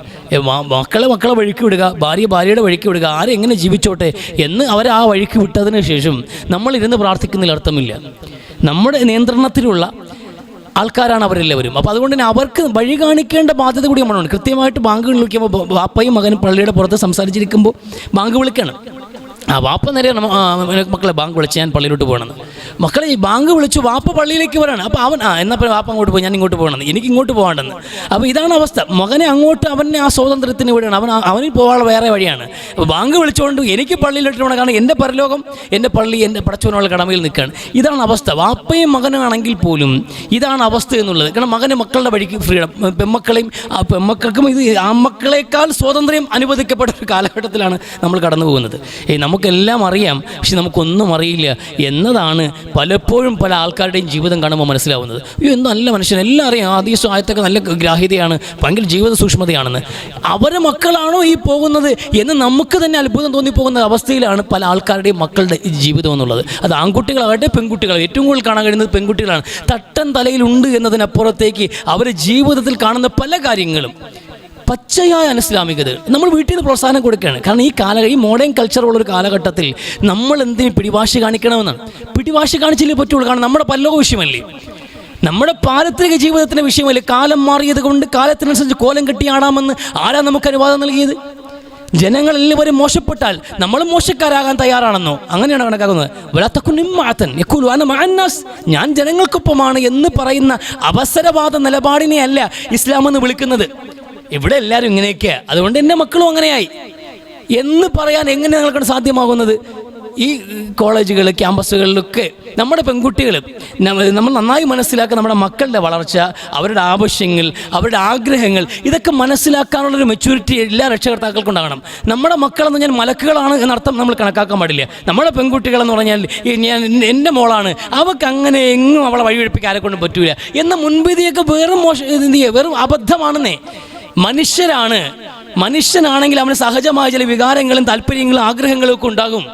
മക്കളെ വഴിക്ക് വിടുക, ഭാര്യയുടെ വഴിക്ക് വിടുക, ആരെങ്ങനെ ജീവിച്ചോട്ടെ എന്ന് അവരെ ആ വഴിക്ക് വിട്ടതിന് ശേഷം നമ്മളിരുന്ന് പ്രാർത്ഥിക്കുന്നതിൽ അർത്ഥമില്ല. നമ്മുടെ നിയന്ത്രണത്തിലുള്ള ആൾക്കാരാണ് അവരെല്ലാവരും. അപ്പോൾ അതുകൊണ്ട് തന്നെ അവർക്ക് വഴി കാണിക്കേണ്ട ബാധ്യത കൂടി നമ്മളുണ്ട്. കൃത്യമായിട്ട് ബാങ്ക് വിളിക്കുമ്പോൾ വാപ്പയും മകനും പള്ളിയുടെ പുറത്ത് സംസാരിച്ചിരിക്കുമ്പോൾ ബാങ്ക് വിളിക്കണം. വാപ്പ നേരെ മക്കളെ ബാങ്ക് വിളിച്ച് ഞാൻ പള്ളിയിലോട്ട് പോകണമെന്ന്. മക്കളെ ഈ ബാങ്ക് വിളിച്ചു, വാപ്പ പള്ളിയിലേക്ക് വരാണ്. അപ്പോൾ അവൻ എന്നപ്പോൾ വാപ്പ അങ്ങോട്ട് പോയി, ഞാൻ ഇങ്ങോട്ട് പോകണമെന്ന്, എനിക്ക് ഇങ്ങോട്ട് പോകേണ്ടെന്ന്. അപ്പോൾ ഇതാണ് അവസ്ഥ. മകനെ അങ്ങോട്ട് അവനെ ആ സ്വാതന്ത്ര്യത്തിന് വിടുകയാണ്. അവനിൽ പോകാനുള്ള വേറെ വഴിയാണ്. അപ്പോൾ ബാങ്ക് വിളിച്ചുകൊണ്ട് എനിക്ക് പള്ളിയിലോട്ട് പോകണം, കാരണം എൻ്റെ പരലോകം, എൻ്റെ പള്ളി, എൻ്റെ പടച്ചവനുള്ള കടമയിൽ നിൽക്കുകയാണ്. ഇതാണ് അവസ്ഥ. വാപ്പയും മകനാണെങ്കിൽ പോലും ഇതാണ് അവസ്ഥ എന്നുള്ളത്. കാരണം മക്കളുടെ വഴിക്ക് ഫ്രീഡം, പെമ്മക്കൾക്കും ഇത് ആൺമക്കളെക്കാൾ സ്വാതന്ത്ര്യം അനുവദിക്കപ്പെട്ട ഒരു കാലഘട്ടത്തിലാണ് നമ്മൾ കടന്നു പോകുന്നത്. നമുക്കെല്ലാം അറിയാം, പക്ഷെ നമുക്കൊന്നും അറിയില്ല എന്നതാണ് പലപ്പോഴും പല ആൾക്കാരുടെയും ജീവിതം കാണുമ്പോൾ മനസ്സിലാവുന്നത്. എന്ത് നല്ല മനുഷ്യൻ, എല്ലാം അറിയാം, ആദ്യ ആയത്തൊക്കെ നല്ല ഗ്രാഹ്യതയാണ്, ഭയങ്കര ജീവിത സൂക്ഷ്മതയാണെന്ന്. അവരെ മക്കളാണോ ഈ പോകുന്നത് എന്ന് നമുക്ക് തന്നെ അത്ഭുതം തോന്നിപ്പോകുന്ന അവസ്ഥയിലാണ് പല ആൾക്കാരുടെയും മക്കളുടെ ജീവിതം എന്നുള്ളത്. അത് ആൺകുട്ടികളാകട്ടെ പെൺകുട്ടികൾ, ഏറ്റവും കൂടുതൽ കാണാൻ കഴിയുന്നത് പെൺകുട്ടികളാണ്. തട്ടൻ തലയിലുണ്ട് എന്നതിനപ്പുറത്തേക്ക് അവർ ജീവിതത്തിൽ കാണുന്ന പല കാര്യങ്ങളും പച്ചയായ അനിസ്ലാമികത നമ്മൾ വീട്ടിൽ നിന്ന് പ്രോത്സാഹനം കൊടുക്കുകയാണ്. കാരണം ഈ മോഡേൺ കൾച്ചറുള്ളൊരു കാലഘട്ടത്തിൽ നമ്മൾ എന്തിനും പിടിവാശി കാണിക്കണമെന്നാണ്. പിടിവാശി കാണിച്ചില്ലേ പറ്റുള്ളൂ. കാരണം നമ്മുടെ പരലോക വിഷയമല്ലേ, നമ്മുടെ പാരത്രിക ജീവിതത്തിൻ്റെ വിഷയമല്ലേ. കാലം മാറിയത് കൊണ്ട് കാലത്തിനനുസരിച്ച് കോലം കെട്ടിയാടാമെന്ന് ആരാ നമുക്ക് അനുവാദം നൽകിയത്? ജനങ്ങൾ എല്ലാവരും മോശപ്പെട്ടാൽ നമ്മൾ മോശക്കാരാകാൻ തയ്യാറാണെന്നോ? അങ്ങനെയാണ് കണക്കാക്കുന്നത്. ഞാൻ ജനങ്ങൾക്കൊപ്പമാണ് എന്ന് പറയുന്ന അവസരവാദ നിലപാടിനെ അല്ല ഇസ്ലാം എന്ന് വിളിക്കുന്നത്. ഇവിടെ എല്ലാവരും ഇങ്ങനെയൊക്കെയാണ്, അതുകൊണ്ട് എൻ്റെ മക്കളും അങ്ങനെയായി എന്ന് പറയാൻ എങ്ങനെ ഞങ്ങൾക്ക് സാധ്യമാകുന്നത്? ഈ കോളേജുകൾ, ക്യാമ്പസുകളിലൊക്കെ നമ്മുടെ പെൺകുട്ടികൾ നമ്മൾ നന്നായി മനസ്സിലാക്കുക. നമ്മുടെ മക്കളുടെ വളർച്ച, അവരുടെ ആവശ്യങ്ങൾ, അവരുടെ ആഗ്രഹങ്ങൾ, ഇതൊക്കെ മനസ്സിലാക്കാനുള്ളൊരു മെച്യൂരിറ്റി എല്ലാ രക്ഷകർത്താക്കൾക്കും ഉണ്ടാകണം. നമ്മുടെ മക്കളെന്ന് ഞാൻ മലക്കുകളാണ് എന്നർത്ഥം നമ്മൾ കണക്കാക്കാൻ പാടില്ല. നമ്മുടെ പെൺകുട്ടികളെന്ന് പറഞ്ഞാൽ എൻ്റെ മോളാണ്, അവൾക്ക് അങ്ങനെ എങ്ങും അവളെ വഴിവെപ്പിക്കാൻ ആരെ കൊണ്ടും പറ്റൂല എന്ന മുൻവിധിയൊക്കെ വെറും അബദ്ധമാണെന്നേ. മനുഷ്യനാണെങ്കിൽ അവന് സഹജമായ ചില വികാരങ്ങളും താല്പര്യങ്ങളും ആഗ്രഹങ്ങളും ഒക്കെ ഉണ്ടാകും.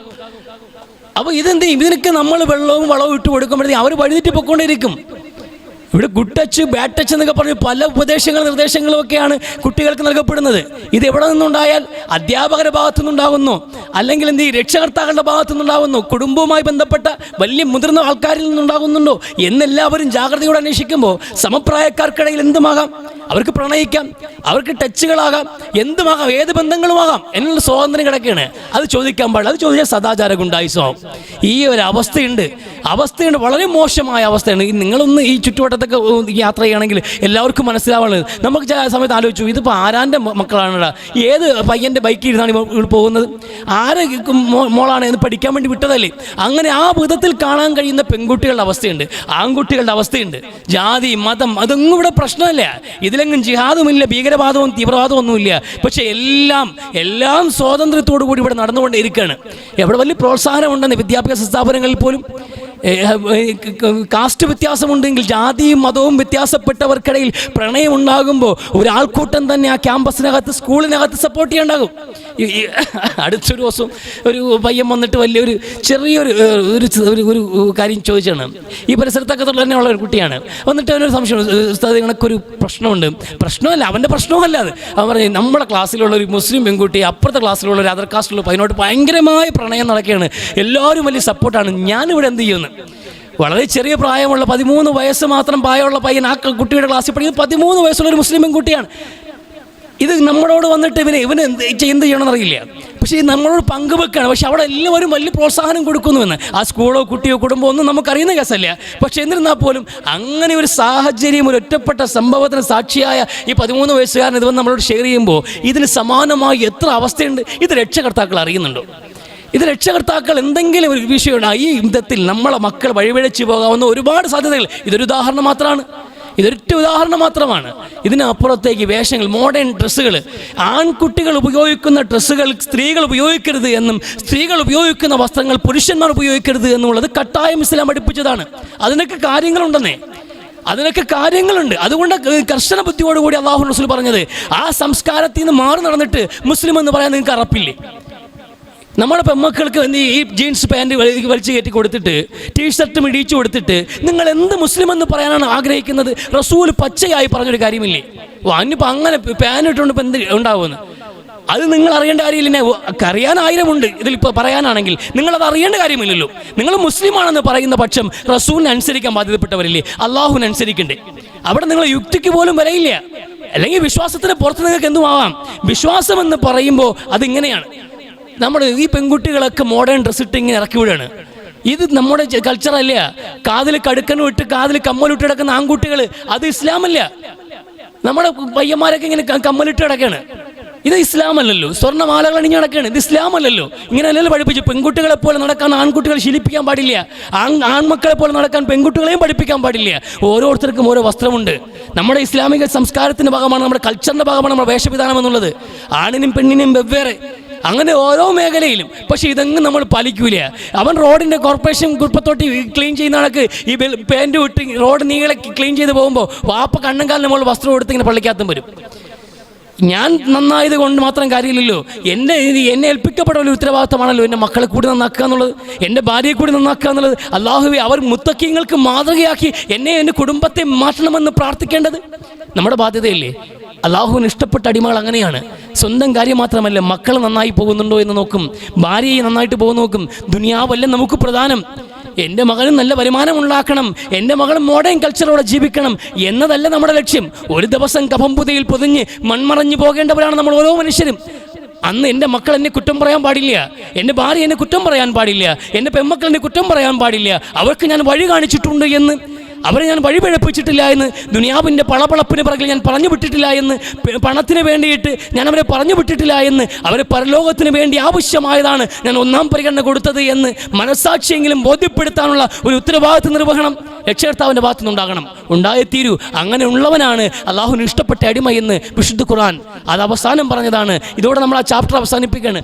അപ്പോൾ ഇതെന്ത് ചെയ്യും? ഇതിനൊക്കെ നമ്മൾ വെള്ളവും വളവും ഇട്ട് കൊടുക്കുമ്പോഴത്തേക്കും അവർ വഴിതെറ്റി പൊയ്ക്കൊണ്ടേയിരിക്കും. ഇവിടെ ഗുഡ് ടച്ച്, ബാഡ് ടച്ച് എന്നൊക്കെ പറഞ്ഞ് പല ഉപദേശങ്ങളും നിർദ്ദേശങ്ങളും ഒക്കെയാണ് കുട്ടികൾക്ക് നൽകപ്പെടുന്നത്. ഇത് എവിടെ നിന്നുണ്ടായാൽ അധ്യാപകരുടെ ഭാഗത്തു നിന്നുണ്ടാകുന്നു, അല്ലെങ്കിൽ എന്ത് രക്ഷകർത്താക്കളുടെ ഭാഗത്തു നിന്നുണ്ടാകുന്നു, കുടുംബവുമായി ബന്ധപ്പെട്ട വലിയ മുതിർന്ന ആൾക്കാരിൽ നിന്നുണ്ടാകുന്നുണ്ടോ എന്നെല്ലാവരും ജാഗ്രതയോടെ അന്വേഷിക്കുമ്പോൾ സമപ്രായക്കാർക്കിടയിൽ എന്തുമാകാം, അവർക്ക് പ്രണയിക്കാം, അവർക്ക് ടച്ചുകളാകാം, എന്തുമാകാം, ഏത് ബന്ധങ്ങളുമാകാം എന്നുള്ള സ്വാതന്ത്ര്യം കിടക്കുകയാണ്. അത് ചോദിക്കാൻ പാടില്ല. അത് ചോദിച്ചാൽ സദാചാര ഗുണ്ടായിസമാവും. ഈ ഒരു അവസ്ഥയുണ്ട്, വളരെ മോശമായ അവസ്ഥയാണ്. നിങ്ങളൊന്ന് ഈ ചുറ്റുവട്ടത്തൊക്കെ യാത്ര ചെയ്യുകയാണെങ്കിൽ എല്ലാവർക്കും മനസ്സിലാവുന്നത്. നമുക്ക് ചില സമയത്ത് ആലോചിച്ചു, ഇതിപ്പോൾ ആരാൻ്റെ മക്കളാണ്, ഏത് പയ്യൻ്റെ ബൈക്കിൽ ഇരുന്നാണ് ഇവിടെ പോകുന്നത്, ആരെ മോളാണ് എന്ന് പഠിക്കാൻ വേണ്ടി വിട്ടതല്ലേ? അങ്ങനെ ആ വിധത്തിൽ കാണാൻ കഴിയുന്ന പെൺകുട്ടികളുടെ അവസ്ഥയുണ്ട്, ആൺകുട്ടികളുടെ അവസ്ഥയുണ്ട്. ജാതി, മതം, അതൊന്നും ഇവിടെ പ്രശ്നമല്ല. ഇതിലെങ്ങും ജിഹാദുമില്ല, ഭീകരവാദവും തീവ്രവാദവും ഒന്നുമില്ല. പക്ഷേ എല്ലാം സ്വാതന്ത്ര്യത്തോടു കൂടി ഇവിടെ നടന്നുകൊണ്ടേയിരിക്കുകയാണ്. എവിടെ വലിയ പ്രോത്സാഹനം ഉണ്ടെന്ന് വിദ്യാഭ്യാസ സ്ഥാപനങ്ങളിൽ പോലും. കാസ്റ്റ് വ്യത്യാസമുണ്ടെങ്കിൽ, ജാതിയും മതവും വ്യത്യാസപ്പെട്ടവർക്കിടയിൽ പ്രണയം ഉണ്ടാകുമ്പോൾ ഒരാൾക്കൂട്ടം തന്നെ ആ ക്യാമ്പസിനകത്ത്, സ്കൂളിനകത്ത് സപ്പോർട്ട് ചെയ്യാനുണ്ടാകും. അടുത്തൊരു ദിവസം ഒരു പയ്യൻ വന്നിട്ട് വലിയൊരു ചെറിയൊരു ഒരു കാര്യം ചോദിച്ചാണ്. ഈ പരിസരത്തൊക്കെ തന്നെ ഉള്ള ഒരു കുട്ടിയാണ്. വന്നിട്ട് അവനൊരു സംശയം, കണക്കൊരു പ്രശ്നമുണ്ട്. പ്രശ്നമല്ല, അവൻ്റെ പ്രശ്നമല്ല അത്. അവൻ പറഞ്ഞു, നമ്മുടെ ക്ലാസ്സിലുള്ള ഒരു മുസ്ലിം പെൺകുട്ടി അപ്പുറത്തെ ക്ലാസ്സിലുള്ള ഒരു അതർ കാസ്റ്റിലുള്ള പയ്യനോട് ഭയങ്കരമായ പ്രണയം നടക്കുകയാണ്, എല്ലാവരും വലിയ സപ്പോർട്ടാണ്, ഞാനിവിടെ എന്ത് ചെയ്യുന്നു? വളരെ ചെറിയ പ്രായമുള്ള 13 വയസ്സ് മാത്രം പ്രായമുള്ള പയ്യൻ ആ കുട്ടിയുടെ ക്ലാസ്സിൽ പഠിക്കുന്നത് 13 വയസ്സുള്ള ഒരു മുസ്ലിം പെൺകുട്ടിയാണ്. ഇത് നമ്മളോട് വന്നിട്ട് ഇവന് എന്ത് ചെയ്യണമെന്നറിയില്ല. പക്ഷേ ഇത് നമ്മളോട് പങ്കുവെക്കുകയാണ്. പക്ഷെ അവിടെ എല്ലാവരും വലിയ പ്രോത്സാഹനം കൊടുക്കുന്നുവെന്ന്. ആ സ്കൂളോ കുട്ടിയോ കുടുംബമോ ഒന്നും നമുക്കറിയുന്ന കേസല്ല. പക്ഷെ എന്നിരുന്നാൽ പോലും അങ്ങനെ ഒരു സാഹചര്യം, ഒരു ഒറ്റപ്പെട്ട സംഭവത്തിന് സാക്ഷിയായ ഈ 13 വയസ്സുകാരൻ ഇത് വന്ന് നമ്മളോട് ഷെയർ ചെയ്യുമ്പോൾ ഇതിന് സമാനമായി എത്ര അവസ്ഥയുണ്ട്. ഇത് രക്ഷകർത്താക്കൾ അറിയുന്നുണ്ടോ? ഇത് രക്ഷകർത്താക്കൾ എന്തെങ്കിലും ഒരു വിഷയമുണ്ട്. ഈ വിധത്തിൽ നമ്മളെ മക്കൾ വഴിപിഴച്ചു പോകാവുന്ന ഒരുപാട് സാധ്യതകൾ. ഇതൊരു ഉദാഹരണം മാത്രമാണ്. ഇതൊരൊറ്റ ഉദാഹരണം മാത്രമാണ്. ഇതിനപ്പുറത്തേക്ക് വേഷങ്ങൾ, മോഡേൺ ഡ്രസ്സുകൾ, ആൺകുട്ടികൾ ഉപയോഗിക്കുന്ന ഡ്രസ്സുകൾ സ്ത്രീകൾ ഉപയോഗിക്കരുത് എന്നും സ്ത്രീകൾ ഉപയോഗിക്കുന്ന വസ്ത്രങ്ങൾ പുരുഷന്മാർ ഉപയോഗിക്കരുത് എന്നുള്ളത് കട്ടായം ഇസ്ലാം പഠിപ്പിച്ചതാണ്. അതിനൊക്കെ കാര്യങ്ങളുണ്ട്. അതുകൊണ്ട് കർശന ബുദ്ധിയോടുകൂടി അല്ലാഹു റസൂൽ പറഞ്ഞത്, ആ സംസ്കാരത്തിൽ നിന്ന് മാറി നടന്നിട്ട് മുസ്ലിം എന്ന് പറയാൻ നിങ്ങൾക്ക് അറപ്പില്ലേ? നമ്മുടെ പെമ്മക്കൾക്ക് ഈ ജീൻസ് പാൻറ്റ് വലിച്ചു കയറ്റി കൊടുത്തിട്ട്, ടീഷർട്ടും ഇടിച്ചു കൊടുത്തിട്ട് നിങ്ങൾ എന്ത് മുസ്ലിം എന്ന് പറയാനാണ് ആഗ്രഹിക്കുന്നത്? റസൂൽ പച്ചയായി പറഞ്ഞൊരു കാര്യമില്ലേ? അന്നിപ്പോൾ അങ്ങനെ പാൻ ഇട്ടുകൊണ്ട് ഇപ്പം എന്ത് ഉണ്ടാവുമെന്ന് അത് നിങ്ങൾ അറിയേണ്ട കാര്യമില്ല. അറിയാൻ 1000 ഉണ്ട്. ഇതിലിപ്പോൾ പറയാനാണെങ്കിൽ നിങ്ങളത് അറിയേണ്ട കാര്യമില്ലല്ലോ. നിങ്ങൾ മുസ്ലിമാണെന്ന് പറയുന്ന പക്ഷം റസൂലിനെ അനുസരിക്കാൻ ബാധ്യതപ്പെട്ടവരില്ലേ? അള്ളാഹുവിനെ അനുസരിക്കണ്ടേ? അവിടെ നിങ്ങൾ യുക്തിക്ക് പോലും വരയില്ല. അല്ലെങ്കിൽ വിശ്വാസത്തിന് പുറത്ത് നിങ്ങൾക്ക് എന്തുമാവാം. വിശ്വാസം എന്ന് പറയുമ്പോൾ അതിങ്ങനെയാണ്. നമ്മുടെ ഈ പെൺകുട്ടികളൊക്കെ മോഡേൺ ഡ്രസ്സ് ഇട്ട് ഇങ്ങനെ ഇറക്കി വിടുകയാണ്. ഇത് നമ്മുടെ കൾച്ചറല്ല. കാതിൽ കടുക്കനും ഇട്ട് കാതിൽ കമ്മലിട്ട് കിടക്കുന്ന ആൺകുട്ടികൾ, അത് ഇസ്ലാമല്ല. നമ്മുടെ പയ്യന്മാരൊക്കെ ഇങ്ങനെ കമ്മലിട്ട് കിടക്കുകയാണ്. ഇത് ഇസ്ലാമല്ലല്ലോ. സ്വർണ്ണമാലകൾ അണിഞ്ഞ് നടക്കുകയാണ്. ഇത് ഇസ്ലാമല്ലല്ലോ. ഇങ്ങനെയല്ലല്ലോ പഠിപ്പിച്ചു. പെൺകുട്ടികളെ പോലെ നടക്കാൻ ആൺകുട്ടികളെ ശീലിപ്പിക്കാൻ പാടില്ല. ആൺമക്കളെ പോലെ നടക്കാൻ പെൺകുട്ടികളെയും പഠിപ്പിക്കാൻ പാടില്ല. ഓരോരുത്തർക്കും ഓരോ വസ്ത്രമുണ്ട്. നമ്മുടെ ഇസ്ലാമിക സംസ്കാരത്തിൻ്റെ ഭാഗമാണ്, നമ്മുടെ കൾച്ചറിൻ്റെ ഭാഗമാണ് നമ്മുടെ വേഷവിധാനം എന്നുള്ളത്. ആണിനും പെണ്ണിനും വെവ്വേറെ, അങ്ങനെ ഓരോ മേഖലയിലും. പക്ഷേ ഇതെങ്ങും നമ്മൾ പാലിക്കൂല. അവൻ റോഡിൻ്റെ കോർപ്പറേഷൻ കുപ്പത്തൊട്ടി ക്ലീൻ ചെയ്യുന്ന കണക്ക് ഈ പാൻറ്റ് വിട്ട് റോഡ് നീളെ ക്ലീൻ ചെയ്ത് പോകുമ്പോൾ വാപ്പ കണ്ണും കാലിന് നമ്മൾ വസ്ത്രം എടുത്ത് ഇങ്ങനെ പള്ളിക്കകത്തും വരും. ഞാൻ നന്നായത് കൊണ്ട് മാത്രം കാര്യമില്ലല്ലോ. എന്നെ ഏൽപ്പിക്കപ്പെട്ട ഒരു ഉത്തരവാദിത്തമാണല്ലോ എൻ്റെ മക്കളെ കൂടി നന്നാക്കുക എന്നുള്ളത്, എൻ്റെ ഭാര്യയെ കൂടി നന്നാക്കുക എന്നുള്ളത്. അല്ലാഹുവേ, അവർ മുത്തക്കീങ്ങൾക്ക് മാതൃകയാക്കി എൻ്റെ കുടുംബത്തെ മാറ്റണമെന്ന് പ്രാർത്ഥിക്കേണ്ടത് നമ്മുടെ ബാധ്യതയല്ലേ? അല്ലാഹുവിന് ഇഷ്ടപ്പെട്ട അടിമകൾ അങ്ങനെയാണ്. സ്വന്തം കാര്യം മാത്രമല്ല, മക്കൾ നന്നായി പോകുന്നുണ്ടോ എന്ന് നോക്കും, ഭാര്യയെ നന്നായിട്ട് പോകുന്ന നോക്കും. ദുനിയാവല്ല നമുക്ക് പ്രധാനം. എൻ്റെ മകനും നല്ല വരുമാനം ഉണ്ടാക്കണം, എൻ്റെ മകളും മോഡേൺ കൾച്ചറോടെ ജീവിക്കണം എന്നതല്ല നമ്മുടെ ലക്ഷ്യം. ഒരു ദിവസം കഫംപുതയിൽ പൊതിഞ്ഞ് മൺമറഞ്ഞു പോകേണ്ടവരാണ് നമ്മൾ ഓരോ മനുഷ്യരും. അന്ന് എൻ്റെ മക്കൾ എന്നെ കുറ്റം പറയാൻ പാടില്ല, എൻ്റെ ഭാര്യ എന്നെ കുറ്റം പറയാൻ പാടില്ല, എൻ്റെ പെൺമക്കൾ എന്നെ കുറ്റം പറയാൻ പാടില്ല. അവർക്ക് ഞാൻ വഴി കാണിച്ചിട്ടുണ്ട് എന്ന് അവരെ ഞാൻ വഴിപിഴപ്പിച്ചിട്ടില്ല എന്ന്, ദുനിയാവിൻ്റെ പളപളപ്പിന് പിറകിൽ ഞാൻ പറഞ്ഞു വിട്ടിട്ടില്ല എന്ന്, പണത്തിന് വേണ്ടിയിട്ട് ഞാൻ അവരെ പറഞ്ഞു വിട്ടിട്ടില്ല എന്ന്, അവരെ പരലോകത്തിന് വേണ്ടി ആവശ്യമായതാണ് ഞാൻ ഒന്നാം പരിഗണന കൊടുത്തത് എന്ന് മനസ്സാക്ഷിയെങ്കിലും ബോധ്യപ്പെടുത്താനുള്ള ഒരു ഉത്തരവാദിത്വ നിർവഹണം രക്ഷകർത്താവിൻ്റെ ഭാഗത്തു നിന്നുണ്ടാകണം. ഉണ്ടായിത്തീരൂ. അങ്ങനെ ഉള്ളവനാണ് അള്ളാഹുവിന് ഇഷ്ടപ്പെട്ട അടിമ എന്ന് വിശുദ്ധ ഖുർആൻ അത് അവസാനം പറഞ്ഞതാണ്. ഇതോടെ നമ്മൾ ആ ചാപ്റ്റർ അവസാനിപ്പിക്കുകയാണ്.